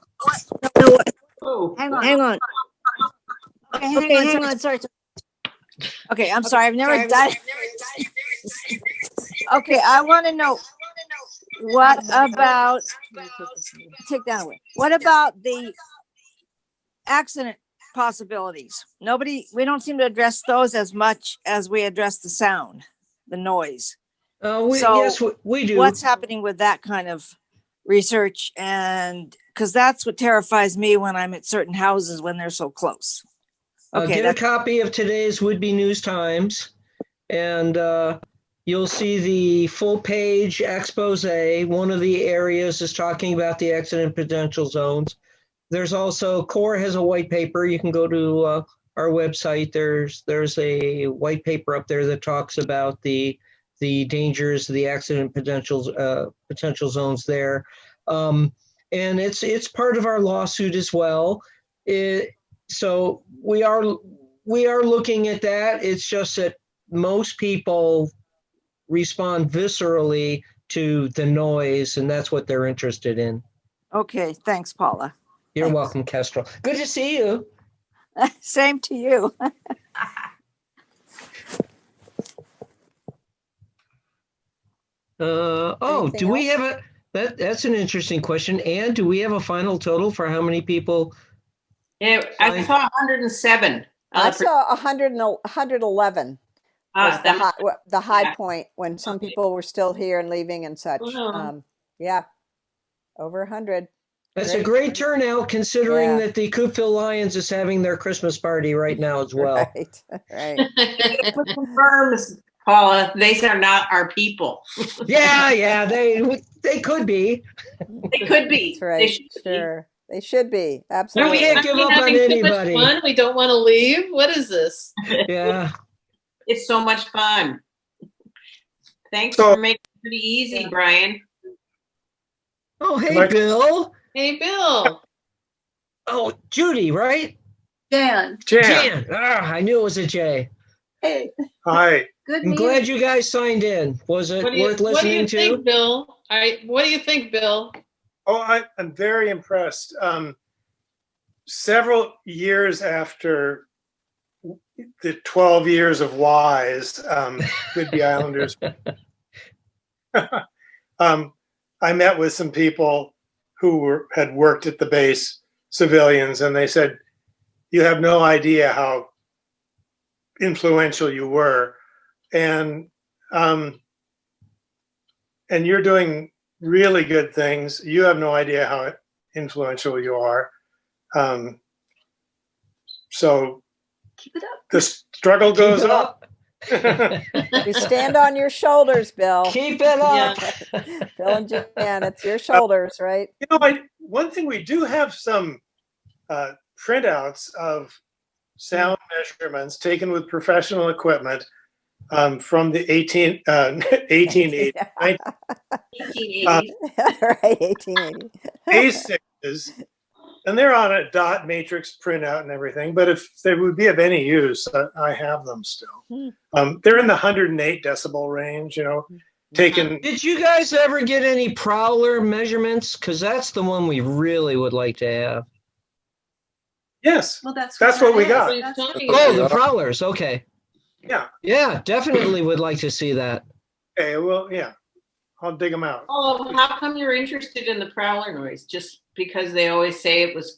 No, Oh, hang on. Okay, hang on. Sorry. Okay, I'm sorry. I've never done it. Okay, I want to know what about what about the accident possibilities? We don't seem to address those as much as we address the sound, the noise. Yes, we do. What's happening with that kind of research? And because that's what terrifies me when I'm at certain houses when they're so close. Okay, get a copy of today's Whidbey News Times, and you'll see the full page expose. One of the areas is talking about the accident potential zones. There's also, COER has a white paper. You can go to our website. There's a white paper up there that talks about the dangers, the accident potential zones there. And it's part of our lawsuit as well. So we are looking at that. It's just that most people respond viscerally to the noise, and that's what they're interested in. Okay, thanks, Paula. You're welcome, Kestrel. Good to see you. Same to you. Do we have that's an interesting question. Anne, do we have a final total for how many people? Yeah, I saw 107. I saw 111. The high point when some people were still here and leaving and such. Wow. Yeah, over 100. That's a great turnout considering Yeah. that the Coopville Lions is having their Christmas party right now as well. Right, right. Confirms, Paula, these are not our people. Yeah, they could be. They could be. That's They right, should be. sure. They should be, We absolutely. can't give We're up on having too much anybody. fun. We don't want to leave. What is this? Yeah. It's so much fun. Thanks So- for making it pretty easy, Brian. Oh, hey, Like- Bill. Hey, Bill. Oh, Judy, right? Dan, Jan, I knew it was a J. hey, hi. good I'm meeting. glad you guys signed in. Was it What do you, worth what do you listening to? think, Bill? All right. What do you think, Bill? Oh, I'm very impressed. Several years after the 12 years of WISE, Whidbey Islanders, I met with some people who had worked at the base, civilians, and they said, you have no idea how influential you were. And you're doing really good things. You have no idea how influential you are. So Keep it up. the struggle goes Keep it up. You stand on your shoulders, Bill. Keep it up. Bill and Jan, it's your shoulders, right? You know, one thing we do have some printouts of sound measurements taken with professional equipment from the 1880s, 1880. Right, 1880. A6s, and they're on a dot matrix printout and everything. But if they would be of any use, I have them still. They're in the 108 decibel range. You know, taken. Did you guys ever get any prowler measurements? Because that's the one we really would like to have. Yes, Well, that's what we that got. is. What are you That's- talking Oh, about? the prowlers. Okay. Yeah. Yeah, definitely would like to see that. Okay. Well, yeah. I'll dig them out. Oh, how come you're interested in the prowler noise? Just because they always say it's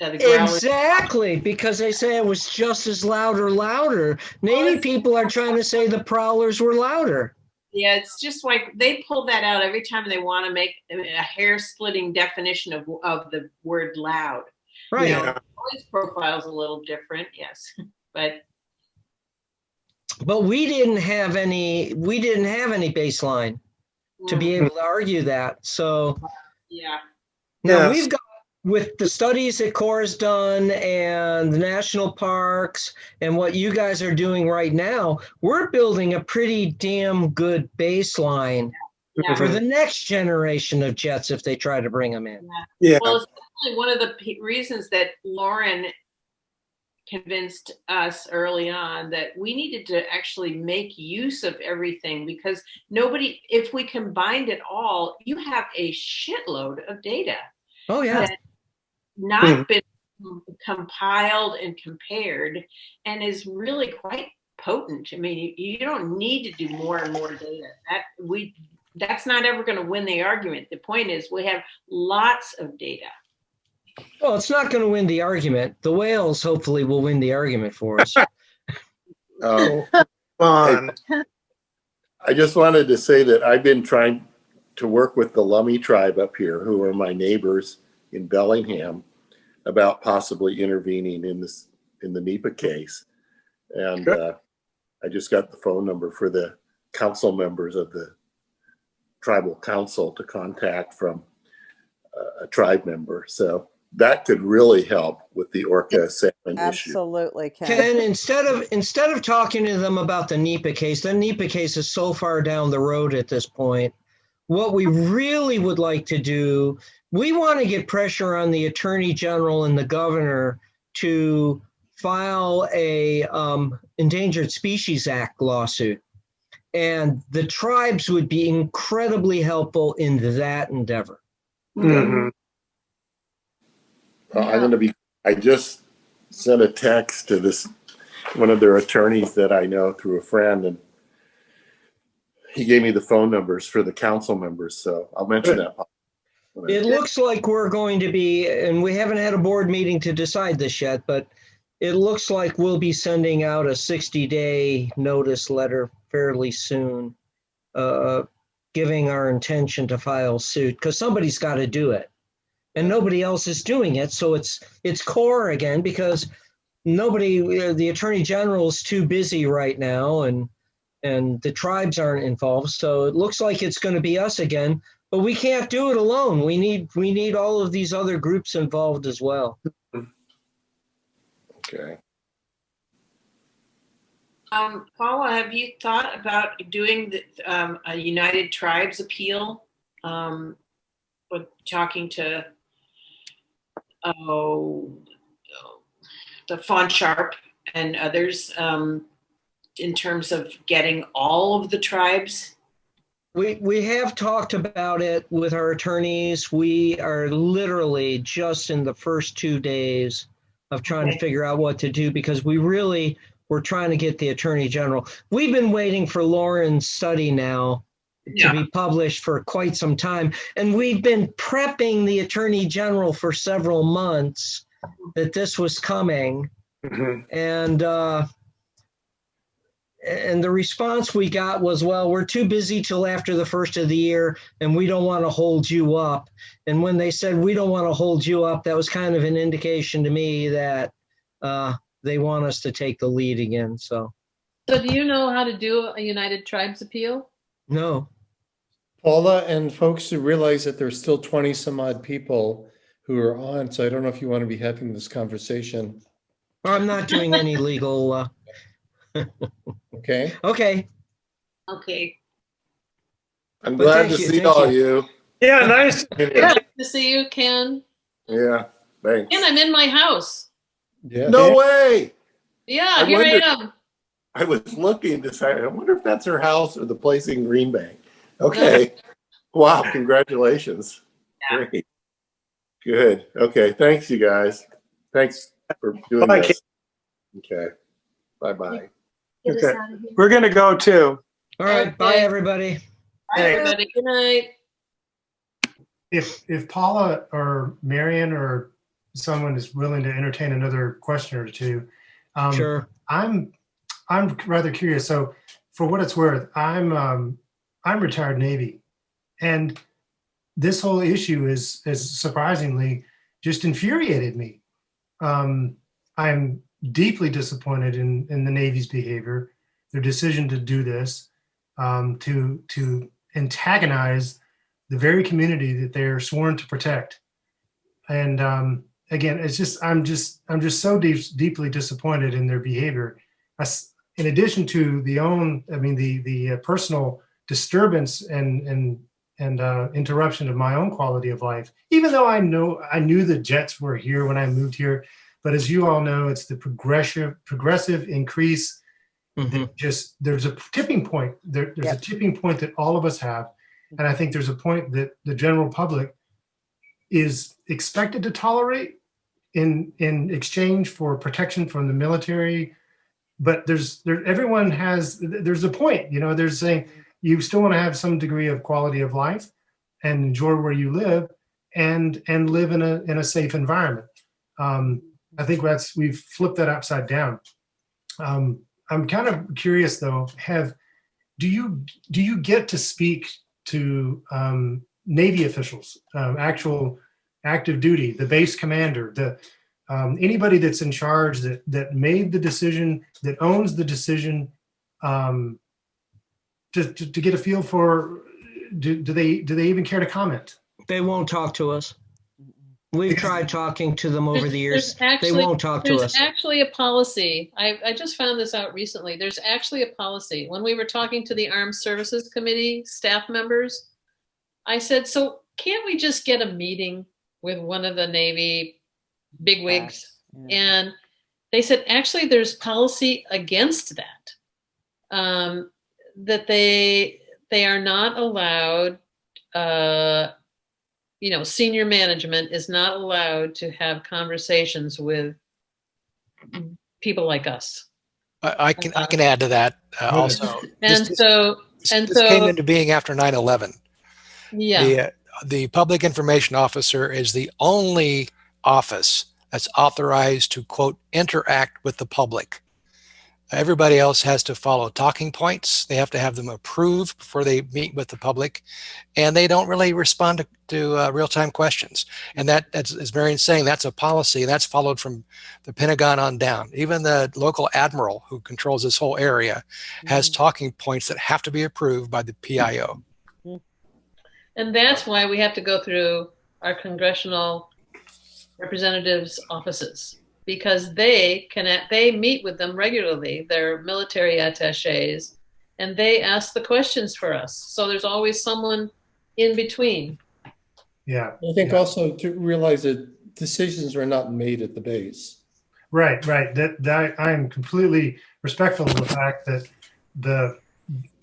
the growler. Exactly, because they say it was just as loud or louder. Navy people are trying to say the prowlers were louder. Yeah, it's just like they pull that out every time they want to make a hair-splitting definition of the word loud. Right. You know, noise profile's a little different, yes, but We didn't have any baseline to be able to argue that. So yeah. now Yes. we've got, with the studies that COER's done and the national parks and what you guys are doing right now, we're building a pretty damn good baseline Yeah. for the next generation of jets if they try to bring them in. Yeah. Well, it's definitely one of the reasons that Lauren convinced us early on that we needed to actually make use of everything, because if we combined it all, you have a shitload of data Oh, yeah. that not been compiled and compared, and is really quite potent. I mean, you don't need to do more and more data. That's not ever going to win the argument. The point is we have lots of data. Well, it's not going to win the argument. The whales hopefully will win the argument for us. Um, Come on. I just wanted to say that I've been trying to work with the Lummi tribe up here, who are my neighbors in Bellingham, about possibly intervening in the NEPA case. And I just got the phone number for the council members of the tribal council to contact from a tribe member. So that could really help with the orca salmon issue. Absolutely, Ken. Ken, instead of talking to them about the NEPA case is so far down the road at this point. What we really would like to do, we want to get pressure on the Attorney General and the governor to file a Endangered Species Act lawsuit. And the tribes would be incredibly helpful in that endeavor. Mhm. I just sent a text to one of their attorneys that I know through a friend, and he gave me the phone numbers for the council members. So I'll mention that. It looks like we're going to be, and we haven't had a board meeting to decide this yet, but it looks like we'll be sending out a 60-day notice letter fairly soon, giving our intention to file suit, because somebody's got to do it. and nobody else is doing it. So it's COER again, because the Attorney General is too busy right now, and the tribes aren't involved. So it looks like it's going to be us again, but we can't do it alone. We need all of these other groups involved as well. Okay. Paula, have you thought about doing a United Tribes appeal? With talking to the Fawn Sharp and others in terms of getting all of the tribes? We have talked about it with our attorneys. We are literally just in the first 2 days of trying to figure out what to do, because we're trying to get the Attorney General. We've been waiting for Lauren's study now to be published for quite some time. And we've been prepping the Attorney General for several months that this was coming. And the response we got was, well, we're too busy till after the first of the year, and we don't want to hold you up. And when they said, we don't want to hold you up, that was kind of an indication to me that they want us to take the lead again. So do you know how to do a United Tribes appeal? No. Paula, and folks who realize that there's still 20 some odd people who are on, so I don't know if you want to be having this conversation. I'm not doing any legal. Okay. Okay. Okay. I'm glad to see all you. Yeah, nice. Nice to see you, Ken. Yeah, thanks. Ken, I'm in my house. Yeah. No way. Yeah, here I am. I was looking to say, I wonder if that's her house or the place in Green Bay. Okay. Wow, congratulations. Yeah. Great. Good. Okay, thanks you guys. Thanks for doing Bye, this. Okay. Bye-bye. Okay. We're going to go too. All right. Bye, everybody. Bye, everybody. Good night. If Paula or Marion or someone is willing to entertain another question or two, Sure. I'm rather curious. So, for what it's worth, I'm retired Navy, and this whole issue is surprisingly just infuriated me. I'm deeply disappointed in the Navy's behavior, their decision to do this, to antagonize the very community that they're sworn to protect. And again, it's just I'm just so deeply disappointed in their behavior. In addition to the personal disturbance and interruption of my own quality of life, even though I knew the jets were here when I moved here. But as you all know, it's the progressive increase. There's a tipping point. There's a tipping point that all of us have. And I think there's a point that the general public is expected to tolerate in exchange for protection from the military. But there's a point, there's saying you still want to have some degree of quality of life and enjoy where you live and live in a safe environment. I think we've flipped that upside down. I'm kind of curious though, do you get to speak to Navy officials, actual active duty, the base commander, anybody that's in charge that made the decision, that owns the decision, to get a feel for, do they even care to comment? They won't talk to us. We've tried talking to them over the years. They won't talk to us. There's actually a policy. I just found this out recently. There's actually a policy. When we were talking to the Armed Services Committee staff members, I said, so can't we just get a meeting with one of the Navy bigwigs? And they said, actually, there's policy against that, that they are not allowed, senior management is not allowed to have conversations with people like us. I can add to that also. This came into being after 9/11. Yeah. The public information officer is the only office that's authorized to, quote, interact with the public. Everybody else has to follow talking points. They have to have them approved before they meet with the public, and they don't really respond to real-time questions. And that's, as Marion's saying, that's a policy, and that's followed from the Pentagon on down. Even the local admiral who controls this whole area has talking points that have to be approved by the PIO. And that's why we have to go through our congressional representatives' offices, because they meet with them regularly. They're military attaches, and they ask the questions for us. So there's always someone in between. Yeah. I think also to realize that decisions are not made at the base. Right. That I'm completely respectful of the fact that the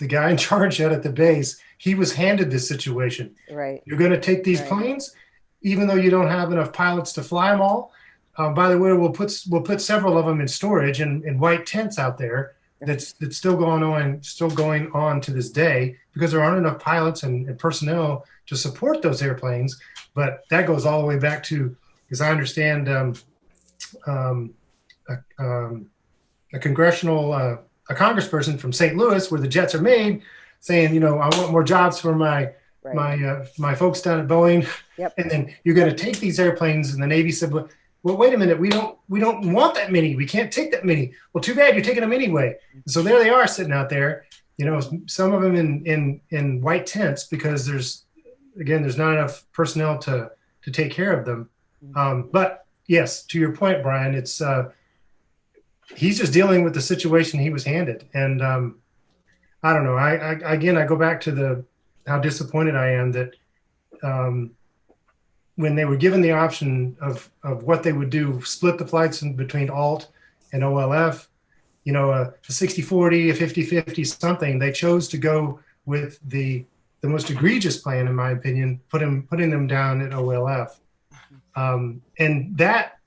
guy in charge out at the base, he was handed this situation. Right. You're going to take these planes, even though you don't have enough pilots to fly them all. By the way, we'll put several of them in storage in white tents out there. That's still going on to this day, because there aren't enough pilots and personnel to support those airplanes. But that goes all the way back to, as I understand, a congressperson from St. Louis, where the jets are made, saying, I want more jobs for my folks down at Boeing. Yep. And then you're going to take these airplanes, and the Navy said, well, wait a minute, we don't want that many. We can't take that many. Well, too bad, you're taking them anyway. So there they are sitting out there, some of them in white tents, because there's not enough personnel to take care of them. But yes, to your point, Brian, it's he's just dealing with the situation he was handed. And I don't know. I go back to how disappointed I am that when they were given the option of what they would do, split the flights in between ALT and OLF, a 60-40, a 50-50 something, they chose to go with the most egregious plan, in my opinion, putting them down at OLF. And that,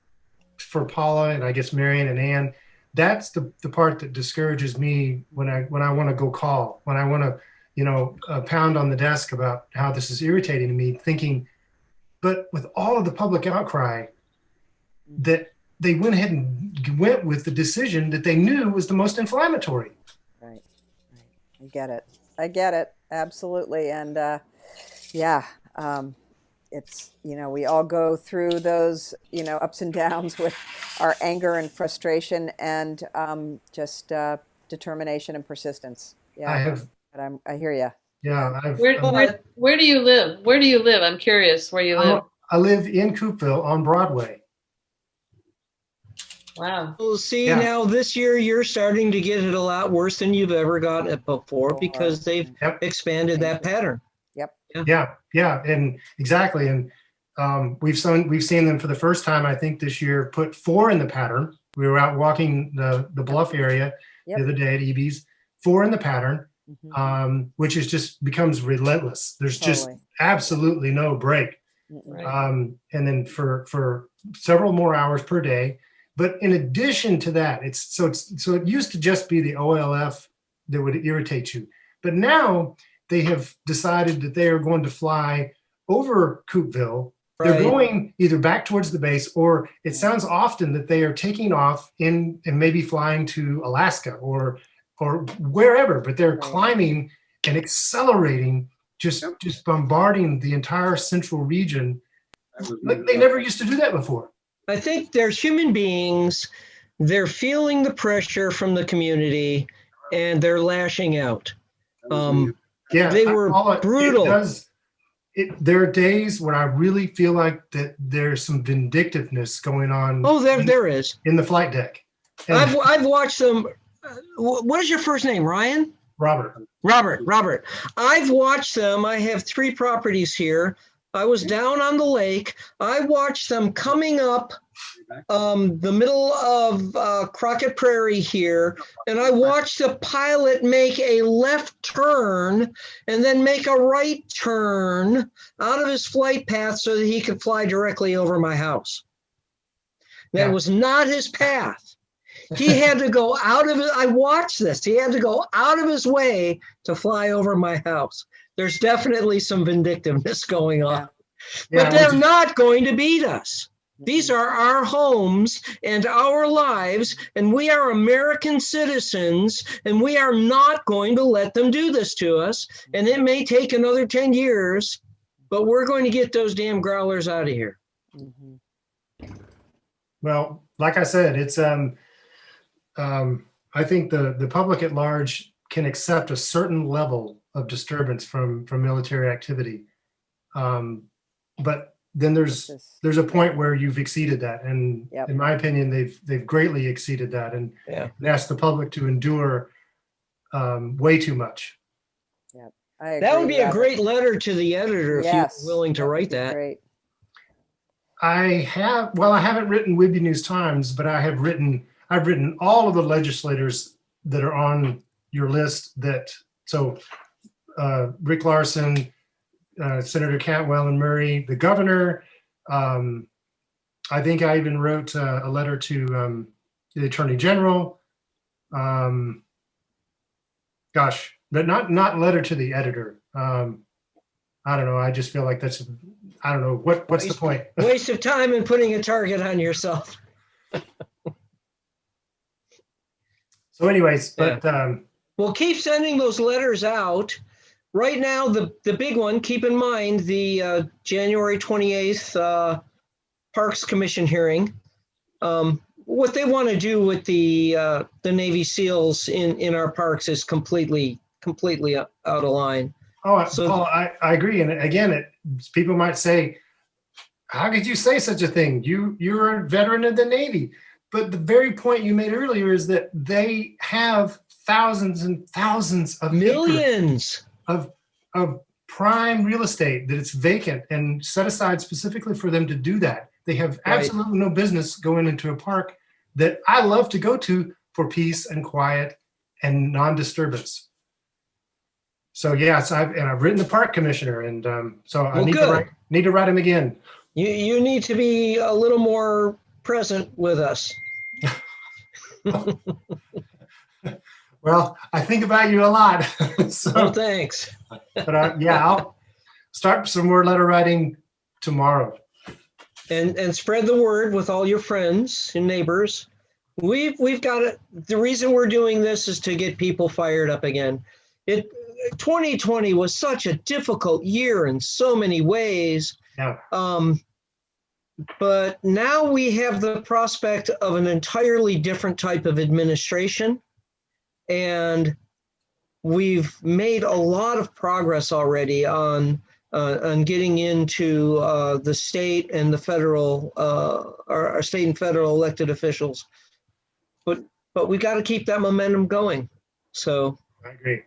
for Paula and I guess Marion and Ann, that's the part that discourages me when I want to go call, when I want to pound on the desk about how this is irritating to me, thinking, but with all of the public outcry, that they went ahead and went with the decision that they knew was the most inflammatory. Right. I get it. Absolutely. And it's, we all go through those, ups and downs with our anger and frustration and just determination and persistence. Yeah. I hear you. Yeah. Where do you live? Where do you live? I'm curious where you live. I live in Coopville on Broadway. Wow. Well, see, now this year you're starting to get it a lot worse than you've ever gotten it before, because they've expanded that pattern. Yep. Yeah, and exactly. And we've seen them for the first time, I think, this year, put 4 in the pattern. We were out walking the Bluff area the other day at Ebeys, 4 in the pattern. Which just becomes relentless. There's just absolutely no break. And then for several more hours per day. But in addition to that, it used to just be the OLF that would irritate you. But now they have decided that they are going to fly over Coopville. They're going either back towards the base, or it sounds often that they are taking off and maybe flying to Alaska or wherever, but they're climbing and accelerating, just bombarding the entire central region. Like they never used to do that before. I think there's human beings, they're feeling the pressure from the community, and they're lashing out. They were brutal. There are days when I really feel like that there's some vindictiveness going on. Oh, there is. In the flight deck. And I've watched them. What is your first name, Ryan? Robert. I've watched them. I have 3 properties here. I was down on the lake. I watched them coming up the middle of Crockett Prairie here, and I watched the pilot make a left turn and then make a right turn out of his flight path so that he could fly directly over my house. That was not his path. He had to go out of it. I watched this. He had to go out of his way to fly over my house. There's definitely some vindictiveness going on. But they're not going to beat us. These are our homes and our lives, and we are American citizens, and we are not going to let them do this to us. And it may take another 10 years, but we're going to get those damn growlers out of here. Well, like I said, it's I think the public at large can accept a certain level of disturbance from military activity, but then there's a point where you've exceeded that, and in my opinion, they've greatly exceeded that, and asked the public to endure way too much. That would be a great letter to the editor if you're willing to write that. Great. I haven't written Whidbey News Times, but I've written all of the legislators that are on your list. Rick Larson, Senator Cantwell and Murray, the governor. I think I even wrote a letter to the Attorney General. But not letter to the editor. I don't know. I just feel like that's, I don't know, what's the point? Waste of time and putting a target on yourself. So anyways, but well, keep sending those letters out. Right now, the big one, keep in mind the January 28th Parks Commission hearing. What they want to do with the Navy SEALs in our parks is completely out of line. Oh, so, Paul, I agree. And again, people might say, how could you say such a thing? You're a veteran of the Navy. But the very point you made earlier is that they have thousands and thousands of millions of prime real estate that it's vacant and set aside specifically for them to do that. They have absolutely no business going into a park that I love to go to for peace and quiet and non-disturbance. So yes, I've written the park commissioner, and so I need to write him again. You need to be a little more present with us. Well, I think about you a lot. So thanks. But I'll start some more letter writing tomorrow. And spread the word with all your friends and neighbors. We've got it. The reason we're doing this is to get people fired up again. 2020 was such a difficult year in so many ways. Yeah. But now we have the prospect of an entirely different type of administration. And we've made a lot of progress already on getting into the state and the federal, our state and federal elected officials. But we got to keep that momentum going. So I agree.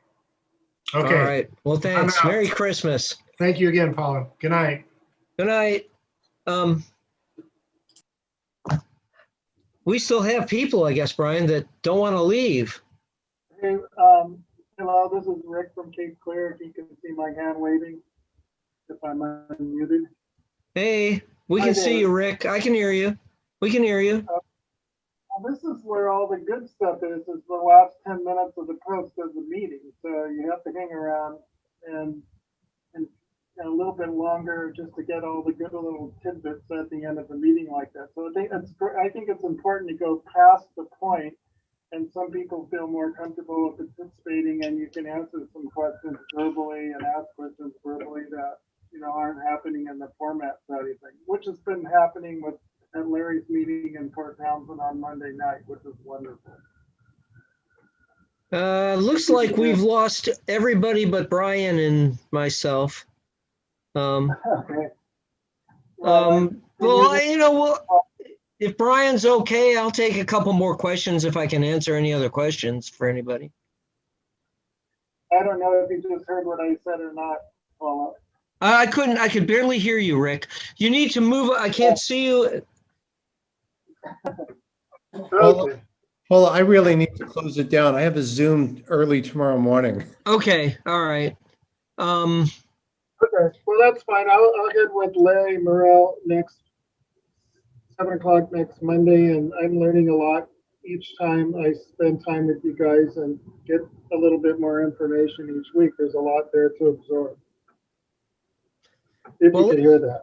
Okay. All right. Well, thanks. Merry Christmas. Thank you again, Paula. Good night. Good night. We still have people, I guess, Brian, that don't want to leave. Hey, hello, this is Rick from Cape Clear. If you can see my hand waving, if I'm unmuted. Hey, we can see you, Rick. I can hear you. We can hear you. This is where all the good stuff is the last 10 minutes of the post of the meeting. So you have to hang around and a little bit longer just to get all the good little tidbits at the end of a meeting like that. So I think it's important to go past the point, and some people feel more comfortable participating, and you can answer some questions verbally and ask questions verbally that aren't happening in the format side of things, which has been happening at Larry's meeting in Port Townsend on Monday night, which is wonderful. Looks like we've lost everybody but Brian and myself. Okay. If Brian's okay, I'll take a couple more questions if I can answer any other questions for anybody. I don't know if you just heard what I said or not, Paula. I could barely hear you, Rick. You need to move. I can't see you. Okay. Well, I really need to close it down. I have a Zoom early tomorrow morning. Okay. All right. Okay. Well, that's fine. I'll get with Larry Morrell next 7 o'clock next Monday, and I'm learning a lot each time I spend time with you guys and get a little bit more information each week. There's a lot there to absorb. If you can hear that.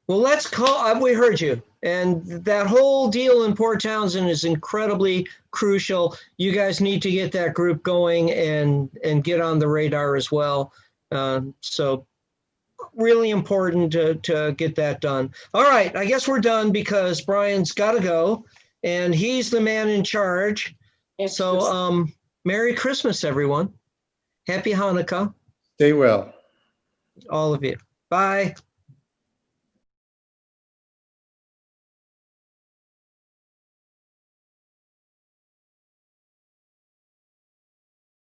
Well, let's call, we heard you. And that whole deal in Port Townsend is incredibly crucial. You guys need to get that group going and get on the radar as well. So really important to get that done. All right, I guess we're done because Brian's got to go and he's the man in charge. So Merry Christmas, everyone. Happy Hanukkah. Stay well. All of you. Bye.